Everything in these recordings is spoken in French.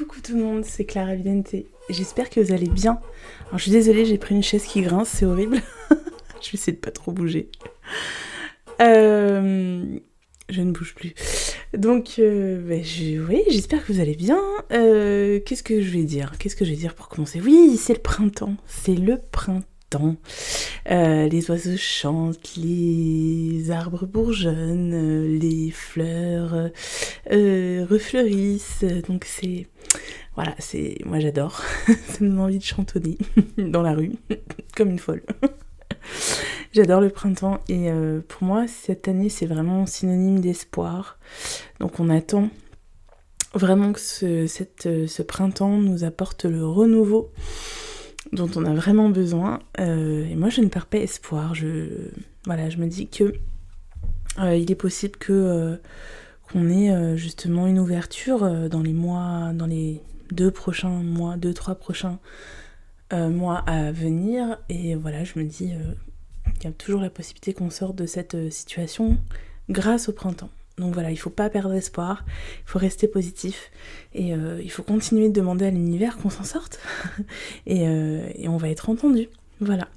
Coucou tout le monde, c'est Clara Vidente. J'espère que vous allez bien. Alors je suis désolée, j'ai pris une chaise qui grince, c'est horrible. Je vais essayer de pas trop bouger. Je ne bouge plus. Donc, oui, j'espère que vous allez bien. Qu'est-ce que je vais dire pour commencer? Oui, c'est le printemps. C'est le printemps. Les oiseaux chantent, les arbres bourgeonnent, les fleurs refleurissent. Donc voilà, moi j'adore. Ça me donne envie de chantonner dans la rue, comme une folle. J'adore le printemps et pour moi cette année c'est vraiment synonyme d'espoir. Donc on attend vraiment que ce printemps nous apporte le renouveau dont on a vraiment besoin. Et moi je ne perds pas espoir. Je me dis que il est possible qu'on ait justement une ouverture dans les 2-3 prochains mois à venir. Et voilà, je me dis qu'il y a toujours la possibilité qu'on sorte de cette situation grâce au printemps. Donc voilà, il faut pas perdre espoir, il faut rester positif et il faut continuer de demander à l'univers qu'on s'en sorte et on va être entendu. Voilà.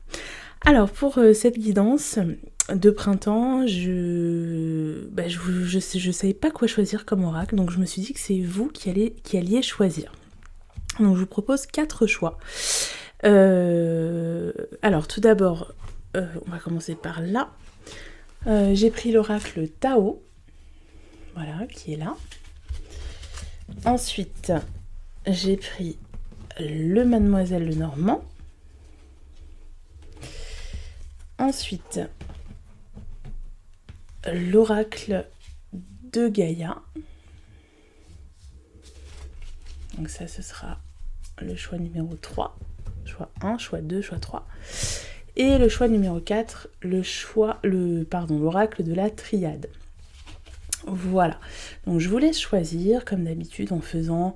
Alors pour cette guidance de printemps, je savais pas quoi choisir comme oracle, donc je me suis dit que c'est vous qui alliez choisir. Donc je vous propose 4 choix. Alors tout d'abord, on va commencer par là. J'ai pris l'oracle Tao. Voilà, qui est là. Ensuite, j'ai pris le Mademoiselle Lenormand. Ensuite, l'oracle de Gaïa. Donc ça, ce sera le choix numéro 3. Choix 1, choix 2, choix 3. Et le choix numéro 4, l'oracle de la Triade. Voilà, donc je vous laisse choisir comme d'habitude en faisant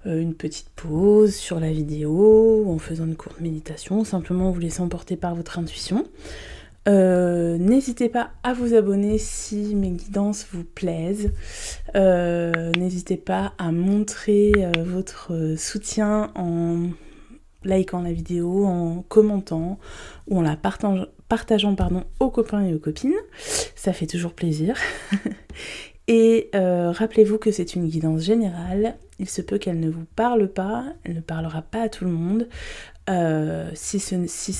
une petite pause sur la vidéo, en faisant une courte méditation, simplement en vous laissant porter par votre intuition. N'hésitez pas à vous abonner si mes guidances vous plaisent. N'hésitez pas à montrer votre soutien en likant la vidéo, en commentant ou en la partageant aux copains et aux copines. Ça fait toujours plaisir. Et rappelez-vous que c'est une guidance générale, il se peut qu'elle ne vous parle pas, elle ne parlera pas à tout le monde. Si ça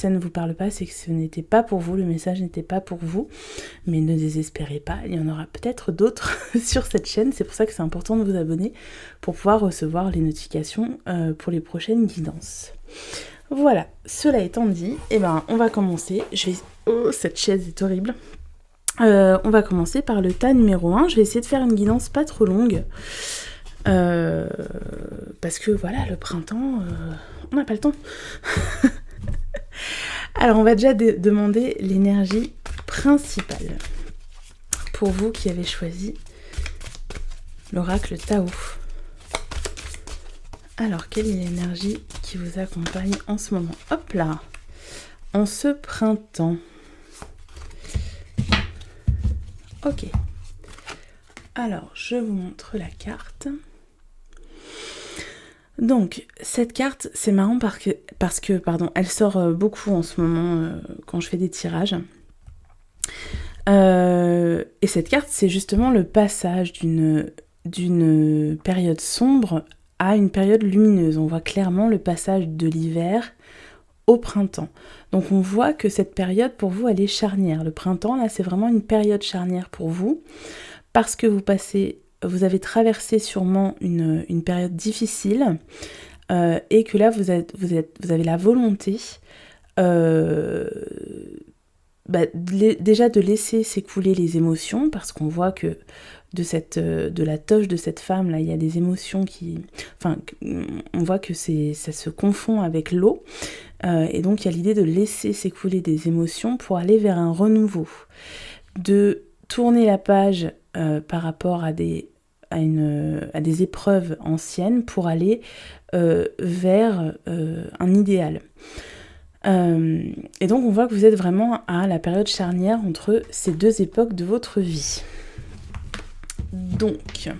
ne vous parle pas, c'est que ce n'était pas pour vous, le message n'était pas pour vous, mais ne désespérez pas, il y en aura peut-être d'autres sur cette chaîne, c'est pour ça que c'est important de vous abonner pour pouvoir recevoir les notifications pour les prochaines guidances. Voilà, cela étant dit, on va commencer. Oh, cette chaise est horrible. On va commencer par le tas numéro 1. Je vais essayer de faire une guidance pas trop longue. Parce que voilà, le printemps, on n'a pas le temps. Alors, on va déjà demander l'énergie principale. Pour vous qui avez choisi l'oracle Tao. Alors, quelle est l'énergie qui vous accompagne en ce moment? Hop là! En ce printemps. Ok. Alors, je vous montre la carte. Donc, cette carte, c'est marrant parce que elle sort beaucoup en ce moment quand je fais des tirages. Et cette carte, c'est justement le passage d'une période sombre à une période lumineuse. On voit clairement le passage de l'hiver au printemps. Donc on voit que cette période pour vous elle est charnière. Le printemps là c'est vraiment une période charnière pour vous parce que vous avez traversé sûrement une période difficile et que là vous avez la volonté déjà de laisser s'écouler les émotions parce qu'on voit que de la toge de cette femme là il y a des émotions on voit que ça se confond avec l'eau et donc il y a l'idée de laisser s'écouler des émotions pour aller vers un renouveau, de tourner la page par rapport à des épreuves anciennes pour aller vers un idéal. Et donc on voit que vous êtes vraiment à la période charnière entre ces deux époques de votre vie. Donc,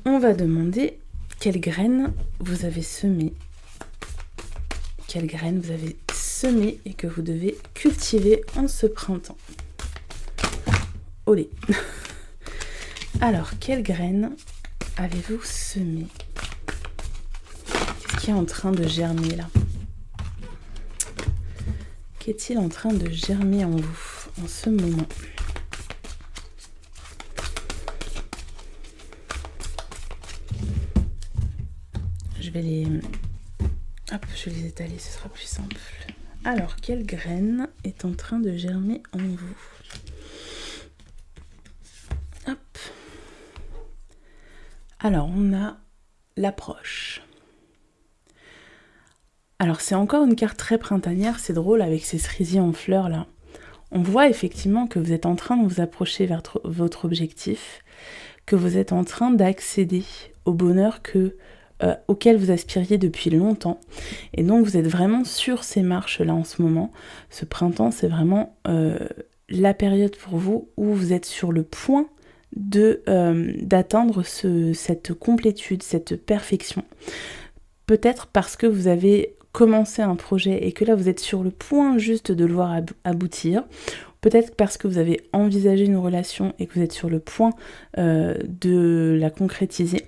on va demander quelles graines vous avez semées. Quelles graines vous avez semées et que vous devez cultiver en ce printemps. Olé. Alors, quelles graines avez-vous semées? Qu'est-ce qui est en train de germer là? Qu'est-il en train de germer en vous en ce moment? Je vais les étaler, ce sera plus simple. Alors, quelle graine est en train de germer en vous? Hop. Alors, on a l'approche. Alors, c'est encore une carte très printanière, c'est drôle avec ces cerisiers en fleurs là. On voit effectivement que vous êtes en train de vous approcher vers votre objectif, que vous êtes en train d'accéder au bonheur auquel vous aspiriez depuis longtemps. Et donc, vous êtes vraiment sur ces marches-là en ce moment. Ce printemps, c'est vraiment la période pour vous où vous êtes sur le point d'atteindre cette complétude, cette perfection. Peut-être parce que vous avez commencé un projet et que là vous êtes sur le point juste de le voir aboutir. Peut-être parce que vous avez envisagé une relation et que vous êtes sur le point de la concrétiser,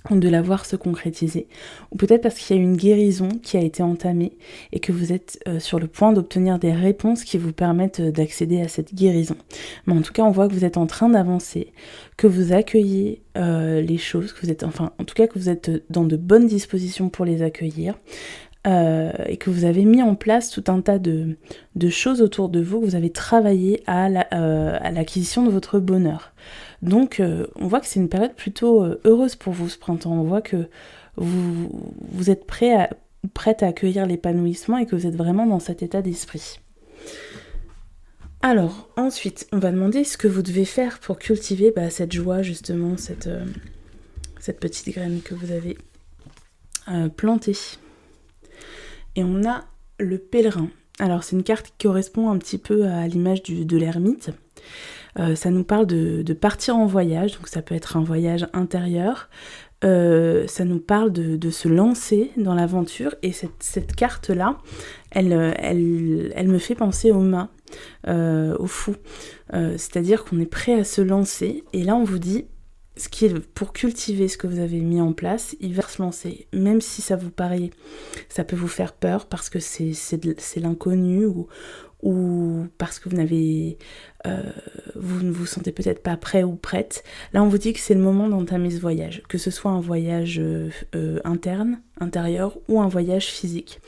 de la voir se concrétiser. Ou peut-être parce qu'il y a une guérison qui a été entamée et que vous êtes sur le point d'obtenir des réponses qui vous permettent d'accéder à cette guérison. Mais en tout cas, on voit que vous êtes en train d'avancer, que vous accueillez les choses, que vous êtes, en tout cas que vous êtes dans de bonnes dispositions pour les accueillir. Et que vous avez mis en place tout un tas de choses autour de vous, que vous avez travaillé à l'acquisition de votre bonheur. Donc on voit que c'est une période plutôt heureuse pour vous ce printemps. On voit que vous êtes prête à accueillir l'épanouissement et que vous êtes vraiment dans cet état d'esprit. Alors ensuite, on va demander ce que vous devez faire pour cultiver cette joie justement, cette petite graine que vous avez plantée. Et on a le pèlerin. Alors c'est une carte qui correspond un petit peu à l'image de l'ermite. Ça nous parle de partir en voyage, donc ça peut être un voyage intérieur. Ça nous parle de se lancer dans l'aventure. Et cette carte-là, elle me fait penser au mât, au fou. C'est-à-dire qu'on est prêt à se lancer. Et là on vous dit, pour cultiver ce que vous avez mis en place, il va se lancer. Même si ça peut vous faire peur parce que c'est l'inconnu ou parce que vous ne vous sentez peut-être pas prêt ou prête. Là, on vous dit que c'est le moment d'entamer ce voyage, que ce soit un voyage intérieur ou un voyage physique,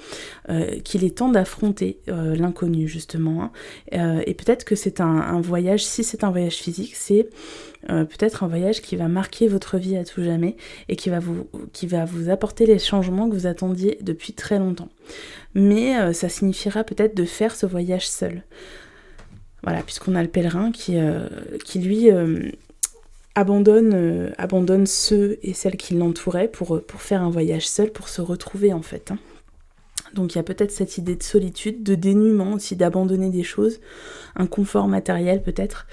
qu'il est temps d'affronter l'inconnu justement. Et peut-être que c'est un voyage, si c'est un voyage physique, c'est peut-être un voyage qui va marquer votre vie à tout jamais et qui va vous apporter les changements que vous attendiez depuis très longtemps. Mais ça signifiera peut-être de faire ce voyage seul. Voilà, puisqu'on a le pèlerin qui lui abandonne ceux et celles qui l'entouraient pour faire un voyage seul, pour se retrouver en fait. Donc il y a peut-être cette idée de solitude, de dénuement aussi, d'abandonner des choses, un confort matériel peut-être,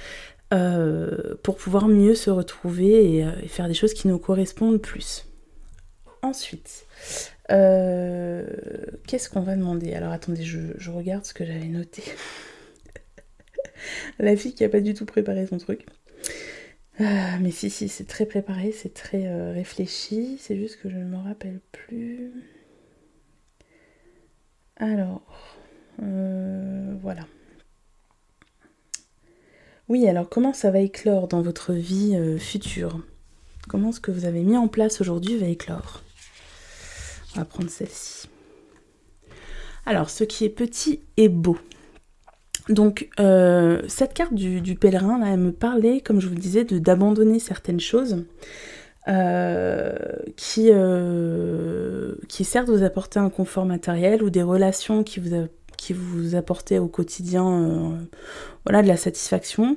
pour pouvoir mieux se retrouver et faire des choses qui nous correspondent plus. Ensuite, qu'est-ce qu'on va demander? Alors attendez, je regarde ce que j'avais noté. La fille qui a pas du tout préparé son truc. Mais si, c'est très préparé, c'est très réfléchi, c'est juste que je ne me rappelle plus. Alors, voilà. Oui, alors comment ça va éclore dans votre vie future? Comment ce que vous avez mis en place aujourd'hui va éclore? On va prendre celle-ci. Alors, ce qui est petit est beau. Donc, cette carte du pèlerin, là, elle me parlait, comme je vous le disais, d'abandonner certaines choses qui certes vous apportaient un confort matériel ou des relations qui vous apportaient au quotidien de la satisfaction,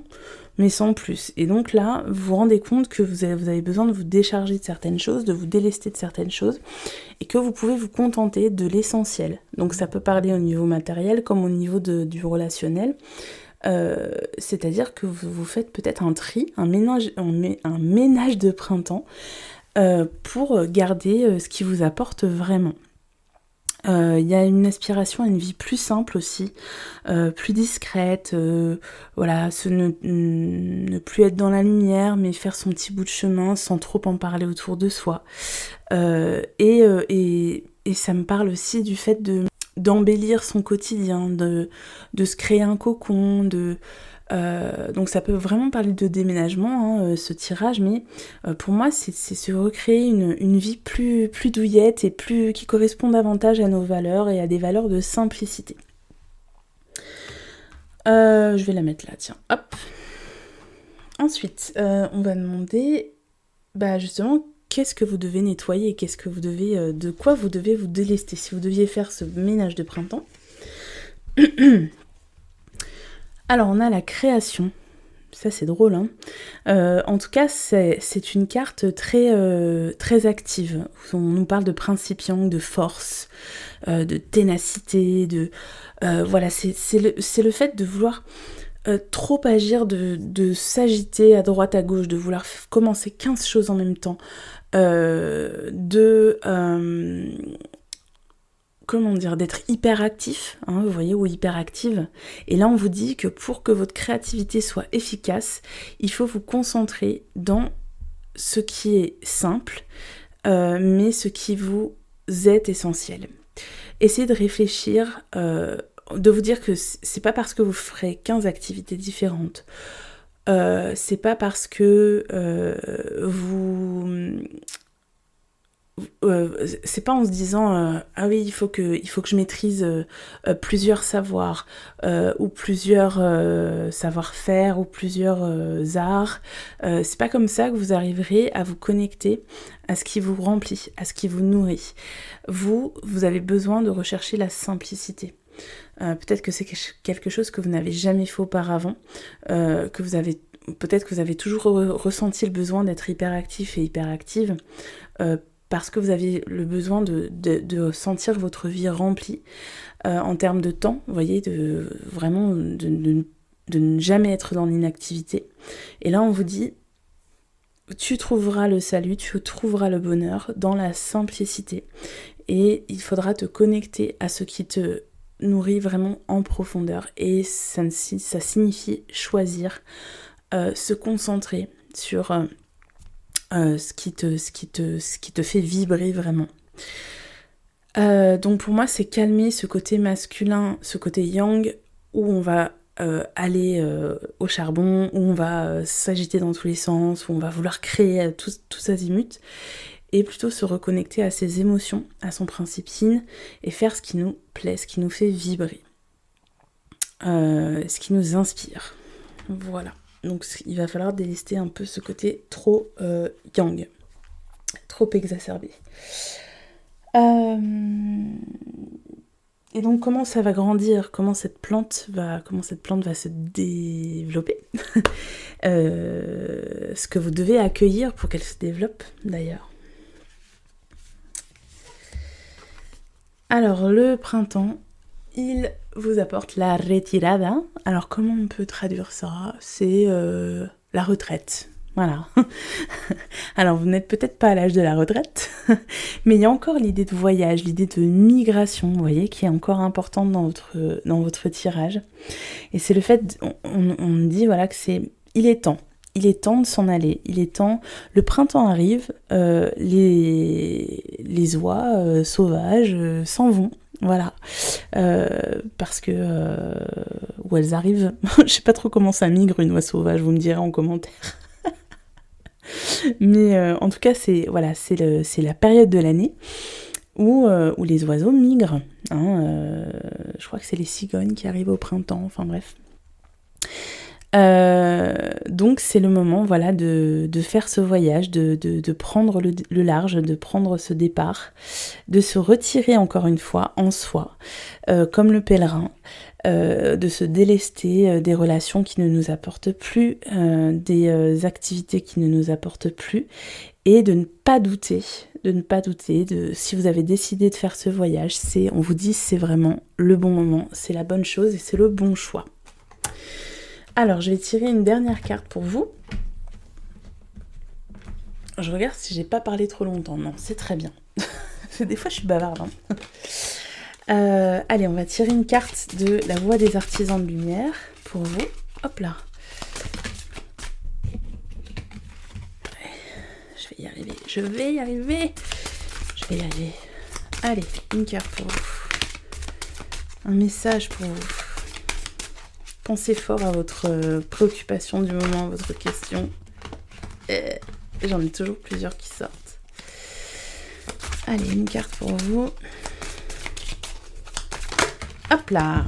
mais sans plus. Et donc là, vous vous rendez compte que vous avez besoin de vous décharger de certaines choses, de vous délester de certaines choses, et que vous pouvez vous contenter de l'essentiel. Donc ça peut parler au niveau matériel comme au niveau du relationnel. C'est-à-dire que vous faites peut-être un tri, un ménage de printemps, pour garder ce qui vous apporte vraiment. Il y a une aspiration à une vie plus simple aussi, plus discrète, voilà, ne plus être dans la lumière, mais faire son petit bout de chemin sans trop en parler autour de soi. Et ça me parle aussi du fait d'embellir son quotidien, de se créer un cocon, donc ça peut vraiment parler de déménagement, hein, ce tirage, mais pour moi c'est se recréer une vie plus douillette et qui correspond davantage à nos valeurs et à des valeurs de simplicité. Je vais la mettre là, tiens, hop. Ensuite, on va demander, justement, qu'est-ce que vous devez nettoyer, de quoi vous devez vous délester, si vous deviez faire ce ménage de printemps. Alors, on a la création. Ça, c'est drôle, hein. En tout cas, c'est une carte très active. On nous parle de principiant, de force, de ténacité, voilà, c'est le fait de vouloir trop agir, de s'agiter à droite, à gauche, de vouloir commencer 15 choses en même temps, d'être hyperactif, hein, vous voyez, ou hyperactive. Et là, on vous dit que pour que votre créativité soit efficace, il faut vous concentrer dans ce qui est simple, mais ce qui vous est essentiel. Essayez de réfléchir, de vous dire que c'est pas parce que vous ferez 15 activités différentes, c'est pas parce que c'est pas en se disant ah oui il faut que je maîtrise plusieurs savoirs ou plusieurs savoir-faire ou plusieurs arts, c'est pas comme ça que vous arriverez à vous connecter à ce qui vous remplit, à ce qui vous nourrit. Vous avez besoin de rechercher la simplicité. Peut-être que c'est quelque chose que vous n'avez jamais fait auparavant, peut-être que vous avez toujours ressenti le besoin d'être hyperactif et hyperactive, parce que vous avez le besoin de sentir votre vie remplie en termes de temps, vous voyez, de ne jamais être dans l'inactivité. Et là, on vous dit, tu trouveras le salut, tu trouveras le bonheur dans la simplicité. Et il faudra te connecter à ce qui te nourrit vraiment en profondeur. Et ça signifie choisir, se concentrer sur ce qui te fait vibrer vraiment. Donc pour moi, c'est calmer ce côté masculin, ce côté yang, où on va aller au charbon, où on va s'agiter dans tous les sens, où on va vouloir créer tous azimuts, et plutôt se reconnecter à ses émotions, à son principe yin, et faire ce qui nous plaît, ce qui nous fait vibrer, ce qui nous inspire. Voilà. Donc il va falloir délester un peu ce côté trop yang, trop exacerbé. Et donc comment ça va grandir, comment cette plante va se développer, ce que vous devez accueillir pour qu'elle se développe d'ailleurs. Alors le printemps, il vous apporte la retirada. Alors comment on peut traduire ça ? C'est la retraite. Voilà. Alors vous n'êtes peut-être pas à l'âge de la retraite, mais il y a encore l'idée de voyage, l'idée de migration, vous voyez, qui est encore importante dans votre tirage. Et c'est le fait, on dit voilà que il est temps de s'en aller, il est temps, le printemps arrive, les oies sauvages s'en vont, voilà, parce que, où elles arrivent, je sais pas trop comment ça migre une oie sauvage, vous me direz en commentaire. Mais en tout cas, c'est la période de l'année où les oiseaux migrent. Hein, je crois que c'est les cigognes qui arrivent au printemps, enfin bref. Donc c'est le moment, voilà, de faire ce voyage, de prendre le large, de prendre ce départ, de se retirer encore une fois en soi, comme le pèlerin, de se délester des relations qui ne nous apportent plus, des activités qui ne nous apportent plus, et de ne pas douter, si vous avez décidé de faire ce voyage, on vous dit c'est vraiment le bon moment, c'est la bonne chose et c'est le bon choix. Alors, je vais tirer une dernière carte pour vous. Je regarde si j'ai pas parlé trop longtemps. Non, c'est très bien. Des fois, je suis bavarde. Allez, on va tirer une carte de la voix des artisans de lumière pour vous. Hop là. Je vais y arriver. Je vais y arriver. Allez, une carte pour vous. Un message pour vous. Pensez fort à votre préoccupation du moment, à votre question. J'en ai toujours plusieurs qui sortent. Allez, une carte pour vous. Hop là.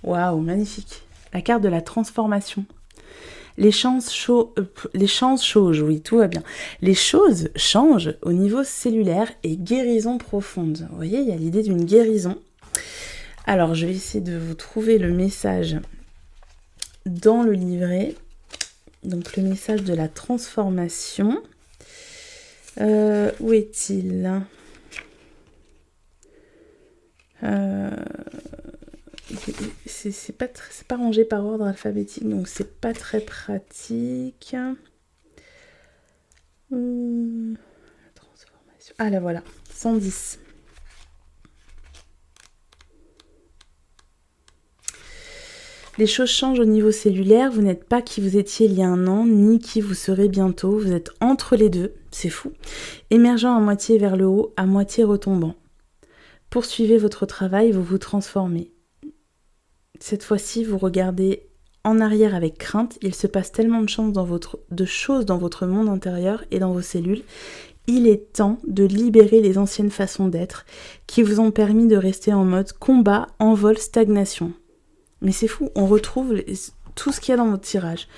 Waouh, magnifique. La carte de la transformation. Les choses changent, oui, tout va bien. Les choses changent au niveau cellulaire et guérison profonde. Vous voyez, il y a l'idée d'une guérison. Alors, je vais essayer de vous trouver le message dans le livret. Donc, le message de la transformation. Où est-il ? C'est pas rangé par ordre alphabétique, donc c'est pas très pratique. Transformation. Ah là voilà, 110. Les choses changent au niveau cellulaire, vous n'êtes pas qui vous étiez il y a un an, ni qui vous serez bientôt, vous êtes entre les deux, c'est fou. Émergeant à moitié vers le haut, à moitié retombant. Poursuivez votre travail, vous vous transformez. Cette fois-ci, vous regardez en arrière avec crainte. Il se passe tellement de choses dans votre monde intérieur et dans vos cellules. Il est temps de libérer les anciennes façons d'être qui vous ont permis de rester en mode combat, envol, stagnation. Mais c'est fou, on retrouve tout ce qu'il y a dans votre tirage.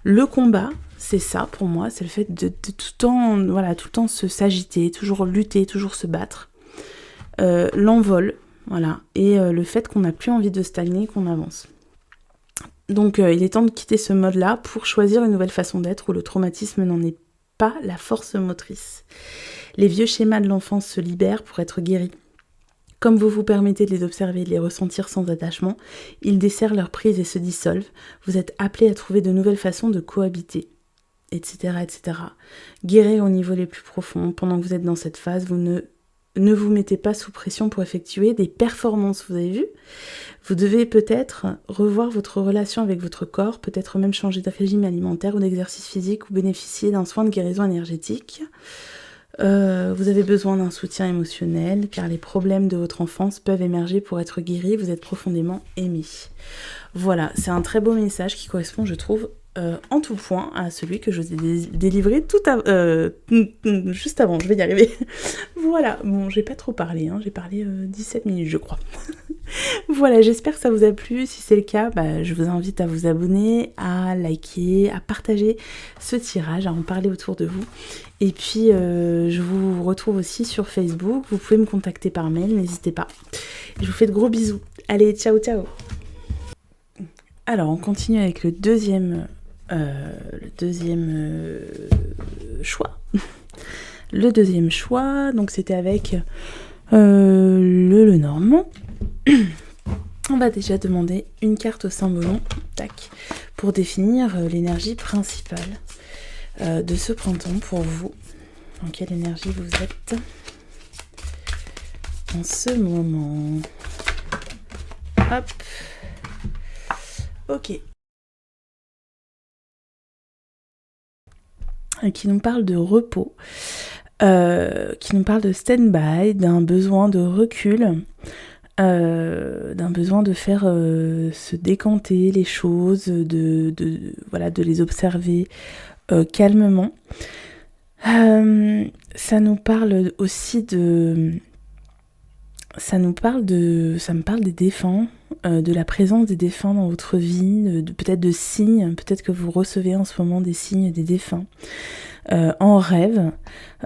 Le combat, c'est ça pour moi, c'est le fait de tout le temps s'agiter, toujours lutter, toujours se battre. L'envol, voilà, et le fait qu'on n'a plus envie de stagner, qu'on avance. Donc il est temps de quitter ce mode-là pour choisir une nouvelle façon d'être où le traumatisme n'en est pas la force motrice. Les vieux schémas de l'enfance se libèrent pour être guéris. Comme vous vous permettez de les observer et de les ressentir sans attachement, ils desserrent leur prise et se dissolvent. Vous êtes appelés à trouver de nouvelles façons de cohabiter, etc., etc. Guérir au niveau les plus profonds. Pendant que vous êtes dans cette phase, vous ne vous mettez pas sous pression pour effectuer des performances, vous avez vu ? Vous devez peut-être revoir votre relation avec votre corps, peut-être même changer de régime alimentaire ou d'exercice physique ou bénéficier d'un soin de guérison énergétique. Vous avez besoin d'un soutien émotionnel car les problèmes de votre enfance peuvent émerger pour être guéris, vous êtes profondément aimé. Voilà, c'est un très beau message qui correspond, je trouve, en tout point à celui que je vous ai délivré juste avant, je vais y arriver. Voilà, bon, j'ai pas trop parlé, j'ai parlé 17 minutes je crois. Voilà, j'espère que ça vous a plu. Si c'est le cas, je vous invite à vous abonner, à liker, à partager ce tirage, à en parler autour de vous. Et puis, je vous retrouve aussi sur Facebook. Vous pouvez me contacter par mail, n'hésitez pas. Je vous fais de gros bisous. Allez, ciao, ciao. Alors, on continue avec le deuxième choix. Le deuxième choix, donc c'était avec le Lenormand. On va déjà demander une carte au symbolon, tac, pour définir l'énergie principale de ce printemps pour vous. Dans quelle énergie vous êtes en ce moment? Hop. Ok. Qui nous parle de repos, qui nous parle de stand-by, d'un besoin de recul, d'un besoin de faire se décanter les choses, de les observer calmement. Ça nous parle aussi ça me parle des défunts, de la présence des défunts dans votre vie, peut-être de signes, peut-être que vous recevez en ce moment des signes des défunts en rêve,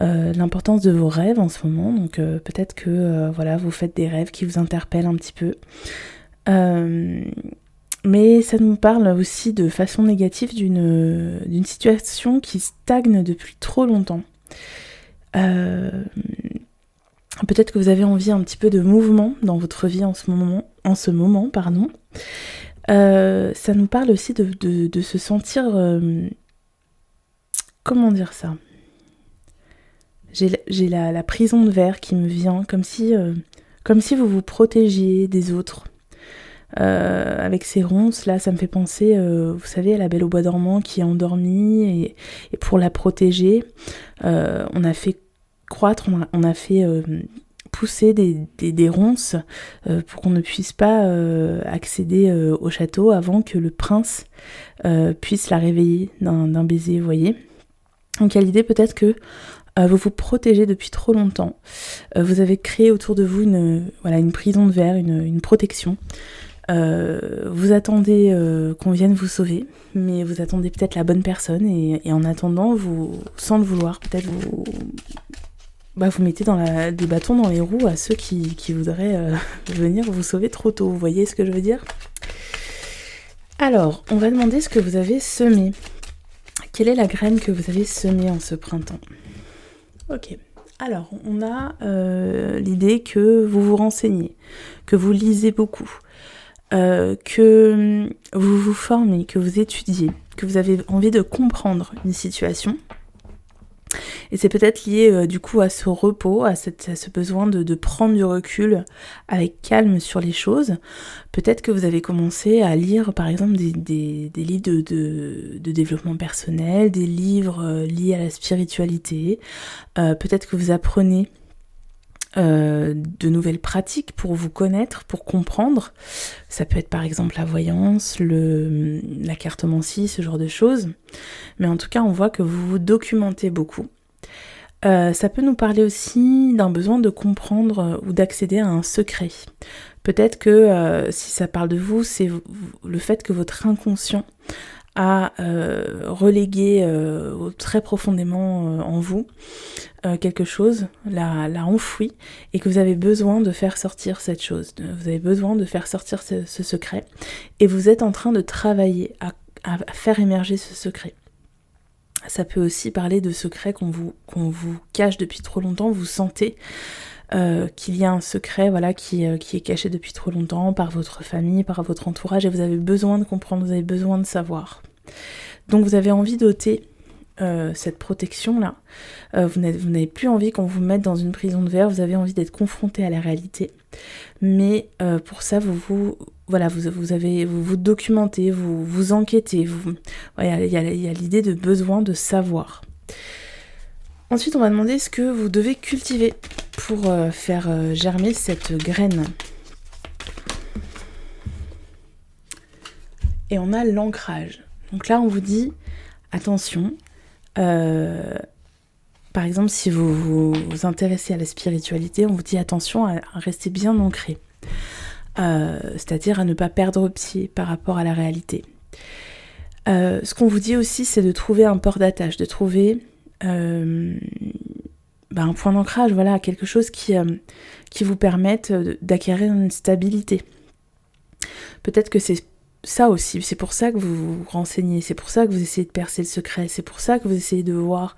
l'importance de vos rêves en ce moment, donc peut-être que vous faites des rêves qui vous interpellent un petit peu. Mais ça nous parle aussi de façon négative d'une situation qui stagne depuis trop longtemps. Peut-être que vous avez envie un petit peu de mouvement dans votre vie en ce moment. Ça nous parle aussi de se sentir comment dire ça ? J'ai la prison de verre qui me vient, comme si vous vous protégiez des autres. Avec ces ronces, là, ça me fait penser, vous savez, à la Belle au bois dormant qui est endormie, et pour la protéger, on a fait croître, on a fait pousser des ronces pour qu'on ne puisse pas accéder au château avant que le prince puisse la réveiller d'un baiser, vous voyez. Donc il y a l'idée peut-être que vous vous protégez depuis trop longtemps. Vous avez créé autour de vous une prison de verre, une protection. Vous attendez qu'on vienne vous sauver, mais vous attendez peut-être la bonne personne, et en attendant, vous, sans le vouloir, peut-être vous mettez des bâtons dans les roues à ceux qui voudraient venir vous sauver trop tôt. Vous voyez ce que je veux dire ? Alors, on va demander ce que vous avez semé. Quelle est la graine que vous avez semée en ce printemps ? Ok. Alors, on a l'idée que vous vous renseignez, que vous lisez beaucoup, que vous vous formez, que vous étudiez, que vous avez envie de comprendre une situation. Et c'est peut-être lié du coup à ce repos, à ce besoin de prendre du recul avec calme sur les choses. Peut-être que vous avez commencé à lire par exemple des livres de développement personnel, des livres liés à la spiritualité. Peut-être que vous apprenez de nouvelles pratiques pour vous connaître, pour comprendre. Ça peut être par exemple la voyance, la cartomancie, ce genre de choses. Mais en tout cas, on voit que vous vous documentez beaucoup. Ça peut nous parler aussi d'un besoin de comprendre ou d'accéder à un secret. Peut-être que si ça parle de vous, c'est le fait que votre inconscient a relégué très profondément en vous quelque chose, l'a enfoui, et que vous avez besoin de faire sortir cette chose. Vous avez besoin de faire sortir ce secret, et vous êtes en train de travailler à faire émerger ce secret. Ça peut aussi parler de secrets qu'on vous cache depuis trop longtemps. Vous sentez qu'il y a un secret qui est caché depuis trop longtemps par votre famille, par votre entourage, et vous avez besoin de comprendre, vous avez besoin de savoir. Donc vous avez envie d'ôter cette protection-là. Vous n'avez plus envie qu'on vous mette dans une prison de verre, vous avez envie d'être confronté à la réalité. Mais pour ça, vous vous documentez, vous enquêtez. Il y a l'idée de besoin de savoir. Ensuite, on va demander ce que vous devez cultiver pour faire germer cette graine. Et on a l'ancrage. Donc là, on vous dit, attention, par exemple, si vous vous intéressez à la spiritualité, on vous dit attention à rester bien ancré. C'est-à-dire à ne pas perdre pied par rapport à la réalité. Ce qu'on vous dit aussi, c'est de trouver un port d'attache, de trouver un point d'ancrage, quelque chose qui vous permette d'acquérir une stabilité. Peut-être que c'est ça aussi, c'est pour ça que vous vous renseignez, c'est pour ça que vous essayez de percer le secret, c'est pour ça que vous essayez de voir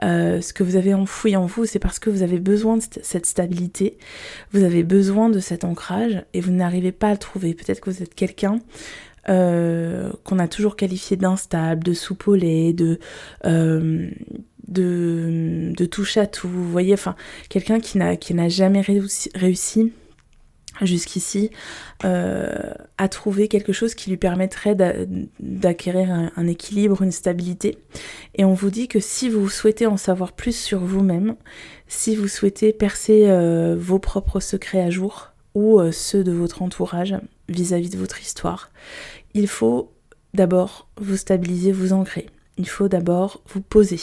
ce que vous avez enfoui en vous, c'est parce que vous avez besoin de cette stabilité, vous avez besoin de cet ancrage et vous n'arrivez pas à le trouver. Peut-être que vous êtes quelqu'un qu'on a toujours qualifié d'instable, de soupe au lait, de touche à tout, vous voyez, quelqu'un qui n'a jamais réussi jusqu'ici à trouver quelque chose qui lui permettrait d'acquérir un équilibre, une stabilité. Et on vous dit que si vous souhaitez en savoir plus sur vous-même, si vous souhaitez percer vos propres secrets à jour ou ceux de votre entourage vis-à-vis de votre histoire, il faut d'abord vous stabiliser, vous ancrer. Il faut d'abord vous poser.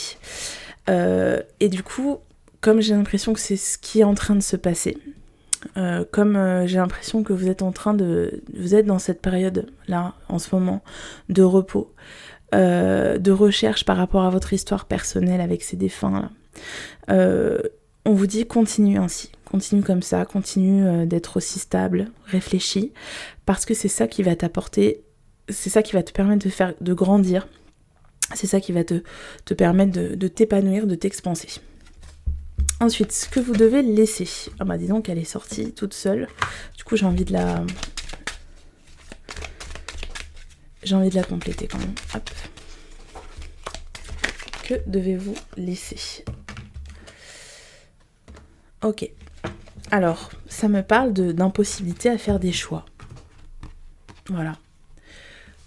Et du coup, comme j'ai l'impression que c'est ce qui est en train de se passer, j'ai l'impression que vous êtes dans cette période-là, en ce moment, de repos, de recherche par rapport à votre histoire personnelle avec ces défunts-là. On vous dit continue ainsi, continue comme ça, continue d'être aussi stable, réfléchi, parce que c'est ça qui va t'apporter, c'est ça qui va te permettre de grandir, c'est ça qui va te permettre de t'épanouir, de t'expanser. Ensuite, ce que vous devez laisser. Ah bah dis donc, elle est sortie toute seule. Du coup, j'ai envie de la compléter quand même. Hop. Que devez-vous laisser? Ok. Alors, ça me parle d'impossibilité à faire des choix. Voilà.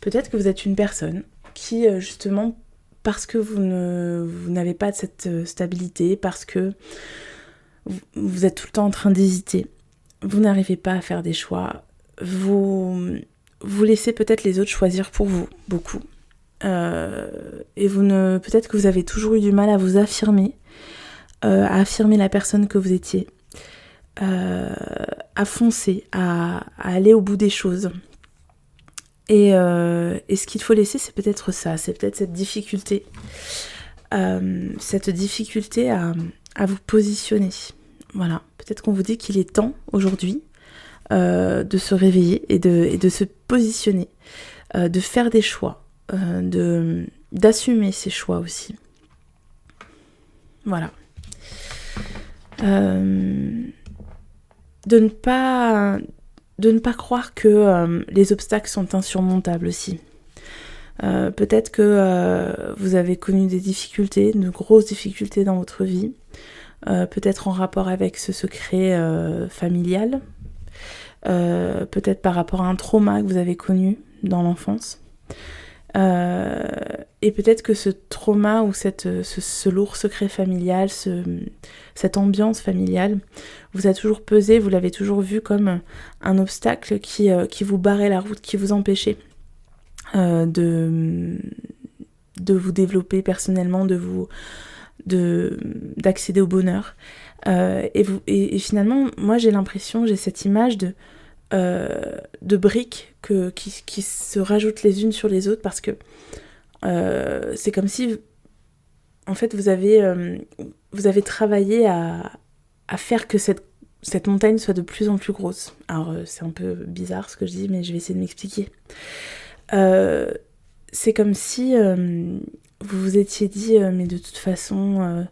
Peut-être que vous êtes une personne qui, justement, parce que vous n'avez pas cette stabilité, parce que vous êtes tout le temps en train d'hésiter, vous n'arrivez pas à faire des choix, vous laissez peut-être les autres choisir pour vous, beaucoup. Et peut-être que vous avez toujours eu du mal à vous affirmer, à affirmer la personne que vous étiez, à foncer, à aller au bout des choses. Et ce qu'il faut laisser, c'est peut-être ça, c'est peut-être cette difficulté à vous positionner. Voilà, peut-être qu'on vous dit qu'il est temps aujourd'hui de se réveiller et de se positionner, de faire des choix, d'assumer ses choix aussi. Voilà. De ne pas croire que les obstacles sont insurmontables aussi. Peut-être que vous avez connu des difficultés, de grosses difficultés dans votre vie, peut-être en rapport avec ce secret familial, peut-être par rapport à un trauma que vous avez connu dans l'enfance. Et peut-être que ce trauma ou ce lourd secret familial, cette ambiance familiale, vous a toujours pesé, vous l'avez toujours vu comme un obstacle qui vous barrait la route, qui vous empêchait de vous développer personnellement, d'accéder au bonheur. Et finalement, moi j'ai cette image de briques qui se rajoutent les unes sur les autres, parce que c'est comme si en fait vous avez travaillé à faire que cette montagne soit de plus en plus grosse. Alors c'est un peu bizarre ce que je dis, mais je vais essayer de m'expliquer. C'est comme si vous vous étiez dit mais de toute façon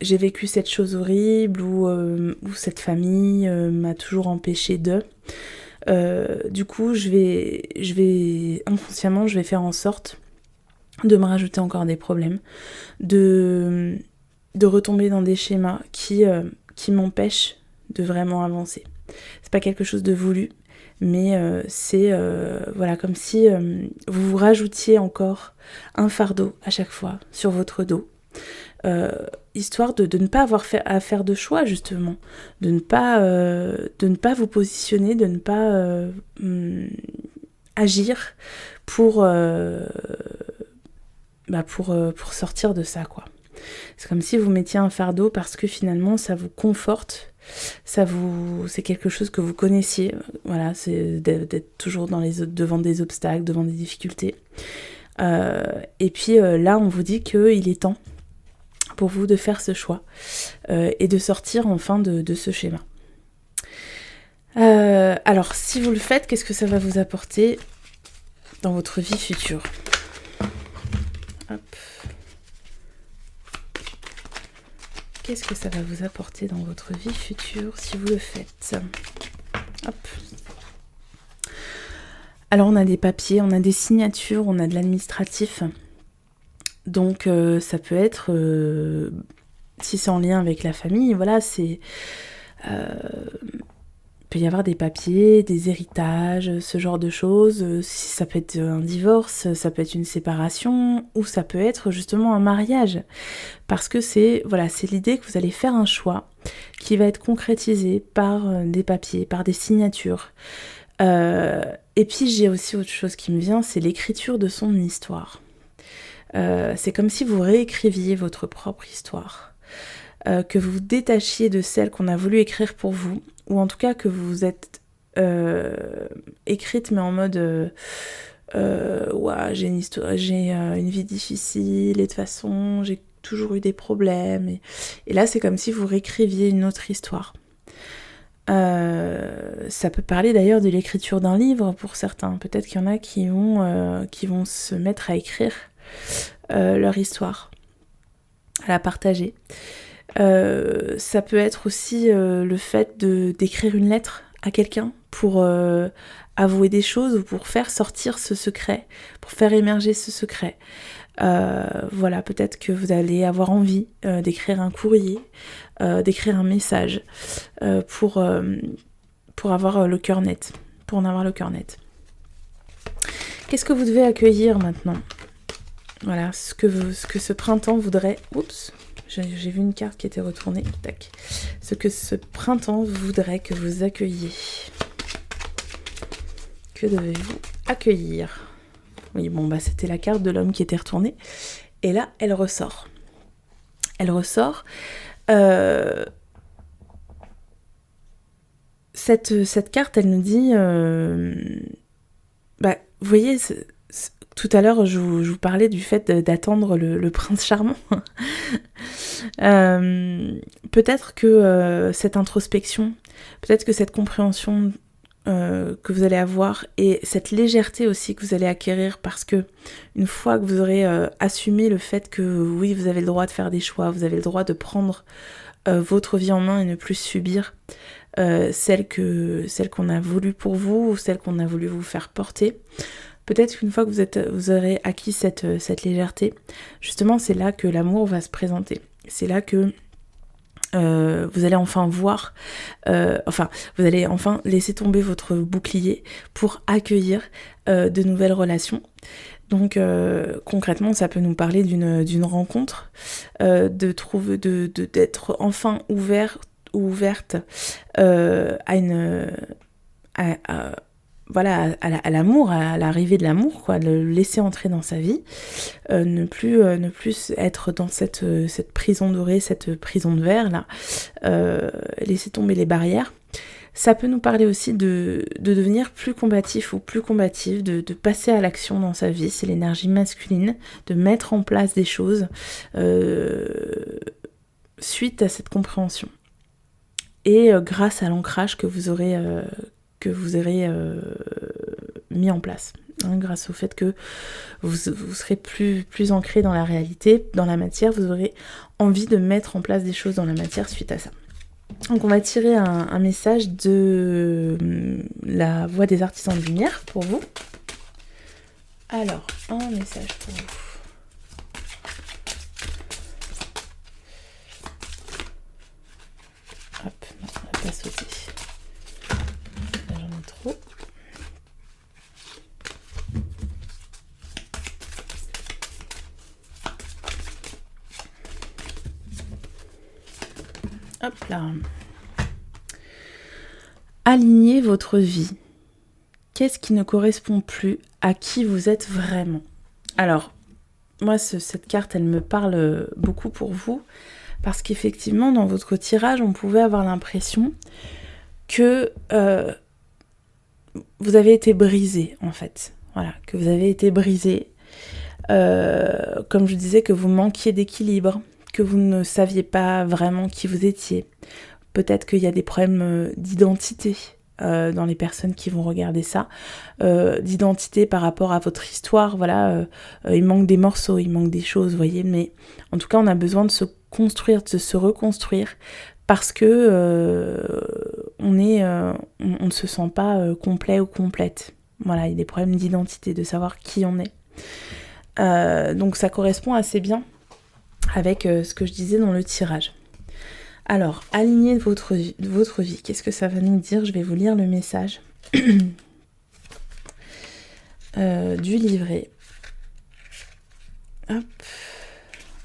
j'ai vécu cette chose horrible, ou cette famille m'a toujours empêché de. Du coup, je vais inconsciemment, je vais faire en sorte de me rajouter encore des problèmes, de retomber dans des schémas qui m'empêchent de vraiment avancer. C'est pas quelque chose de voulu, mais c'est comme si vous vous rajoutiez encore un fardeau à chaque fois sur votre dos. Histoire de ne pas avoir à faire de choix, justement, de ne pas vous positionner, de ne pas agir pour sortir de ça, quoi. C'est comme si vous mettiez un fardeau parce que finalement ça vous conforte, c'est quelque chose que vous connaissiez, voilà, c'est d'être toujours devant des obstacles, devant des difficultés. Et puis là on vous dit qu'il est temps pour vous de faire ce choix et de sortir enfin de ce schéma. Alors, si vous le faites, qu'est-ce que ça va vous apporter dans votre vie future ? Hop. Qu'est-ce que ça va vous apporter dans votre vie future si vous le faites ? Hop. Alors, on a des papiers, on a des signatures, on a de l'administratif. Donc ça peut être, si c'est en lien avec la famille, voilà, il peut y avoir des papiers, des héritages, ce genre de choses. Ça peut être un divorce, ça peut être une séparation, ou ça peut être justement un mariage. Parce que c'est l'idée que vous allez faire un choix qui va être concrétisé par des papiers, par des signatures. Et puis j'ai aussi autre chose qui me vient, c'est l'écriture de son histoire. C'est comme si vous réécriviez votre propre histoire, que vous vous détachiez de celle qu'on a voulu écrire pour vous, ou en tout cas que vous êtes écrite mais en mode j'ai une histoire, j'ai une vie difficile, et de toute façon j'ai toujours eu des problèmes, et là c'est comme si vous réécriviez une autre histoire. Ça peut parler d'ailleurs de l'écriture d'un livre pour certains. Peut-être qu'il y en a qui vont se mettre à écrire leur histoire, à la partager. Ça peut être aussi le fait d'écrire une lettre à quelqu'un pour avouer des choses ou pour faire sortir ce secret, pour faire émerger ce secret. Voilà, peut-être que vous allez avoir envie d'écrire un courrier, d'écrire un message pour avoir le cœur net, pour en avoir le cœur net. Qu'est-ce que vous devez accueillir maintenant ? Voilà, ce que ce printemps voudrait... Oups, j'ai vu une carte qui était retournée. Tac. Ce que ce printemps voudrait que vous accueilliez. Que devez-vous accueillir ? Oui, bon, bah c'était la carte de l'homme qui était retournée. Et là, elle ressort. Elle ressort. Cette carte, elle nous dit... vous voyez... Tout à l'heure, je vous parlais du fait d'attendre le prince charmant. Peut-être que cette introspection, peut-être que cette compréhension que vous allez avoir et cette légèreté aussi que vous allez acquérir parce que une fois que vous aurez assumé le fait que oui, vous avez le droit de faire des choix, vous avez le droit de prendre votre vie en main et ne plus subir celle qu'on a voulu pour vous ou celle qu'on a voulu vous faire porter. Peut-être qu'une fois que vous aurez acquis cette légèreté, justement c'est là que l'amour va se présenter. C'est là que vous allez enfin voir, vous allez enfin laisser tomber votre bouclier pour accueillir de nouvelles relations. Donc concrètement, ça peut nous parler d'une rencontre, d'être enfin ouvert ou ouverte à l'amour, à l'arrivée de l'amour, quoi, de le laisser entrer dans sa vie, ne plus être dans cette prison dorée, cette prison de verre là, laisser tomber les barrières. Ça peut nous parler aussi de devenir plus combatif ou plus combative, de passer à l'action dans sa vie, c'est l'énergie masculine, de mettre en place des choses suite à cette compréhension. Et grâce à l'ancrage que vous aurez mis en place, grâce au fait que vous serez plus ancré dans la réalité, dans la matière, vous aurez envie de mettre en place des choses dans la matière suite à ça. Donc on va tirer un message de la voix des artisans de lumière pour vous. Alors, un message pour vous. Hop, non, on va pas sauter. Là, j'en ai trop. Hop là. Alignez votre vie. Qu'est-ce qui ne correspond plus à qui vous êtes vraiment ? Alors, moi, cette carte, elle me parle beaucoup pour vous, parce qu'effectivement, dans votre tirage, on pouvait avoir l'impression que vous avez été brisé, en fait. Voilà, que vous avez été brisé. Comme je disais, que vous manquiez d'équilibre, que vous ne saviez pas vraiment qui vous étiez. Peut-être qu'il y a des problèmes d'identité dans les personnes qui vont regarder ça, d'identité par rapport à votre histoire, voilà, il manque des morceaux, il manque des choses, vous voyez, mais en tout cas on a besoin de se construire, de se reconstruire, parce que on ne se sent pas complet ou complète. Voilà, il y a des problèmes d'identité, de savoir qui on est. Donc ça correspond assez bien avec ce que je disais dans le tirage. Alors, alignez votre vie. Qu'est-ce que ça va nous dire ? Je vais vous lire le message du livret. Hop.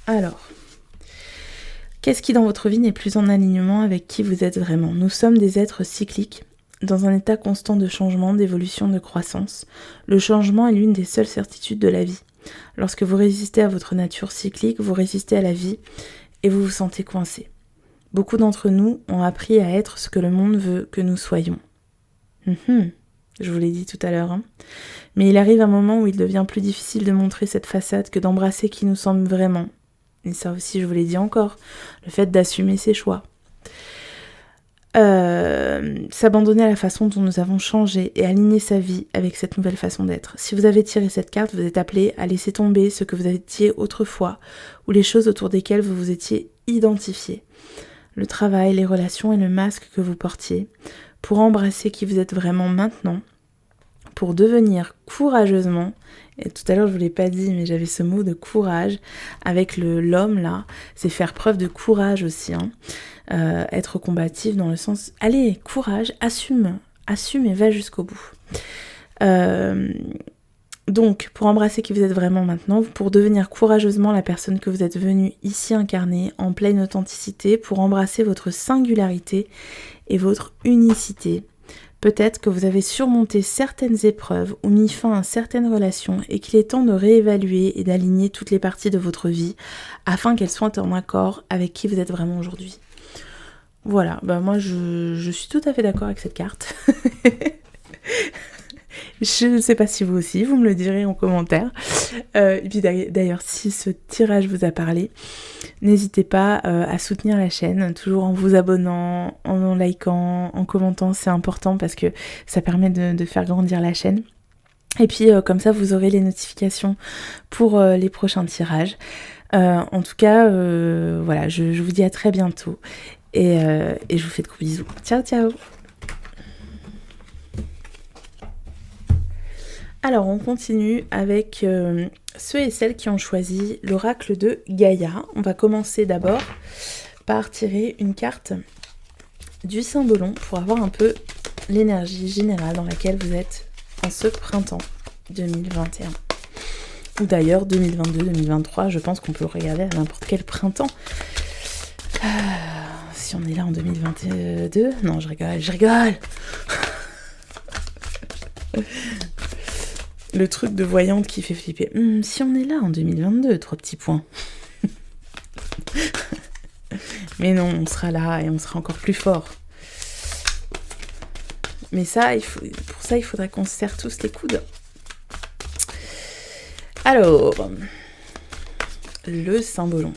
Alors, qu'est-ce qui dans votre vie n'est plus en alignement avec qui vous êtes vraiment ? Nous sommes des êtres cycliques, dans un état constant de changement, d'évolution, de croissance. Le changement est l'une des seules certitudes de la vie. Lorsque vous résistez à votre nature cyclique, vous résistez à la vie et vous vous sentez coincé. Beaucoup d'entre nous ont appris à être ce que le monde veut que nous soyons. Je vous l'ai dit tout à l'heure. Mais il arrive un moment où il devient plus difficile de montrer cette façade que d'embrasser qui nous sommes vraiment. Et ça aussi, je vous l'ai dit encore, le fait d'assumer ses choix. S'abandonner à la façon dont nous avons changé et aligner sa vie avec cette nouvelle façon d'être. Si vous avez tiré cette carte, vous êtes appelé à laisser tomber ce que vous étiez autrefois ou les choses autour desquelles vous vous étiez identifié. Le travail, les relations et le masque que vous portiez pour embrasser qui vous êtes vraiment maintenant, pour devenir courageusement, et tout à l'heure je vous l'ai pas dit mais j'avais ce mot de courage avec l'homme là, c'est faire preuve de courage aussi, hein. Être combatif dans le sens, allez, courage, assume et va jusqu'au bout. Donc, pour embrasser qui vous êtes vraiment maintenant, pour devenir courageusement la personne que vous êtes venue ici incarner, en pleine authenticité, pour embrasser votre singularité et votre unicité. Peut-être que vous avez surmonté certaines épreuves ou mis fin à certaines relations et qu'il est temps de réévaluer et d'aligner toutes les parties de votre vie afin qu'elles soient en accord avec qui vous êtes vraiment aujourd'hui. Voilà, moi je suis tout à fait d'accord avec cette carte. Je ne sais pas si vous aussi, vous me le direz en commentaire. Et puis d'ailleurs, si ce tirage vous a parlé, n'hésitez pas à soutenir la chaîne, toujours en vous abonnant, en likant, en commentant, c'est important parce que ça permet de faire grandir la chaîne. Et puis comme ça, vous aurez les notifications pour les prochains tirages. En tout cas, voilà, je vous dis à très bientôt et je vous fais de gros bisous. Ciao, ciao! Alors on continue avec ceux et celles qui ont choisi l'oracle de Gaïa. On va commencer d'abord par tirer une carte du Symbolon pour avoir un peu l'énergie générale dans laquelle vous êtes en ce printemps 2021. Ou d'ailleurs 2022-2023, je pense qu'on peut regarder à n'importe quel printemps. Si on est là en 2022... Non, je rigole. Le truc de voyante qui fait flipper. Si on est là en 2022, 3 petits points. Mais non, on sera là et on sera encore plus fort. Mais ça, pour ça, il faudra qu'on se serre tous les coudes. Alors, le Symbolon.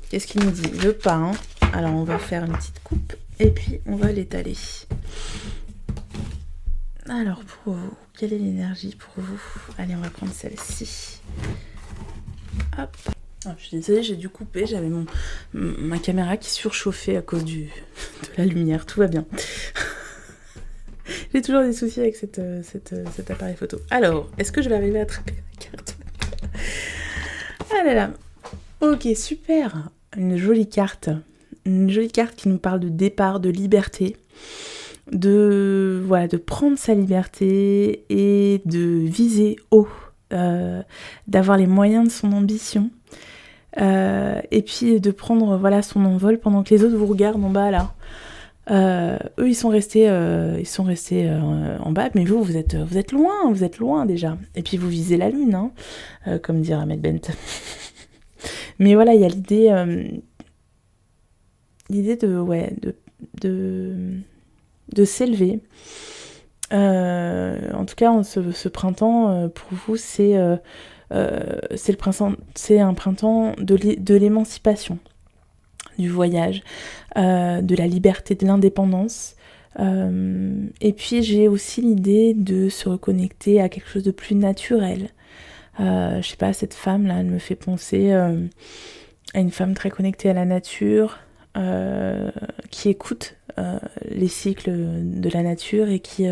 Qu'est-ce qu'il nous dit? Le pain. Alors, on va faire une petite coupe et puis on va l'étaler. Alors, pour vous, quelle est l'énergie pour vous? Allez, on va prendre celle-ci. Hop. Oh, je suis désolée, j'ai dû couper. J'avais ma caméra qui surchauffait à cause de la lumière. Tout va bien. J'ai toujours des soucis avec cet appareil photo. Alors, est-ce que je vais arriver à attraper la carte? Ah là là. Ok, super. Une jolie carte. Une jolie carte qui nous parle de départ, de liberté. De prendre sa liberté et de viser haut, d'avoir les moyens de son ambition, et puis de prendre son envol pendant que les autres vous regardent en bas là. Eux ils sont restés en bas, mais vous êtes loin déjà. Et puis vous visez la lune, hein, comme dit Ahmed Bent. Mais voilà, il y a l'idée de s'élever. En tout cas, ce printemps, pour vous, c'est un printemps de l'émancipation, du voyage, de la liberté, de l'indépendance. Et puis, j'ai aussi l'idée de se reconnecter à quelque chose de plus naturel. Je sais pas, cette femme-là, elle me fait penser à une femme très connectée à la nature, qui écoute les cycles de la nature et qui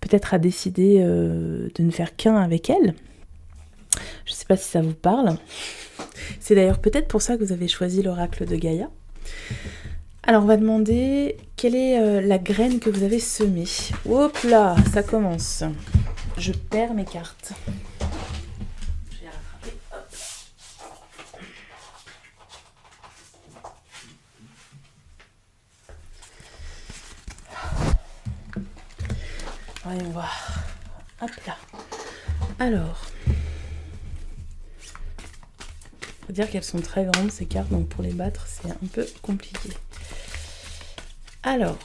peut-être a décidé de ne faire qu'un avec elle. Je ne sais pas si ça vous parle. C'est d'ailleurs peut-être pour ça que vous avez choisi l'oracle de Gaïa. Alors on va demander quelle est la graine que vous avez semée. Hop là, ça commence. Je perds mes cartes. Je vais rattraper. Hop. Voyons voir. Hop là. Alors, faut dire qu'elles sont très grandes ces cartes, donc pour les battre c'est un peu compliqué. Alors,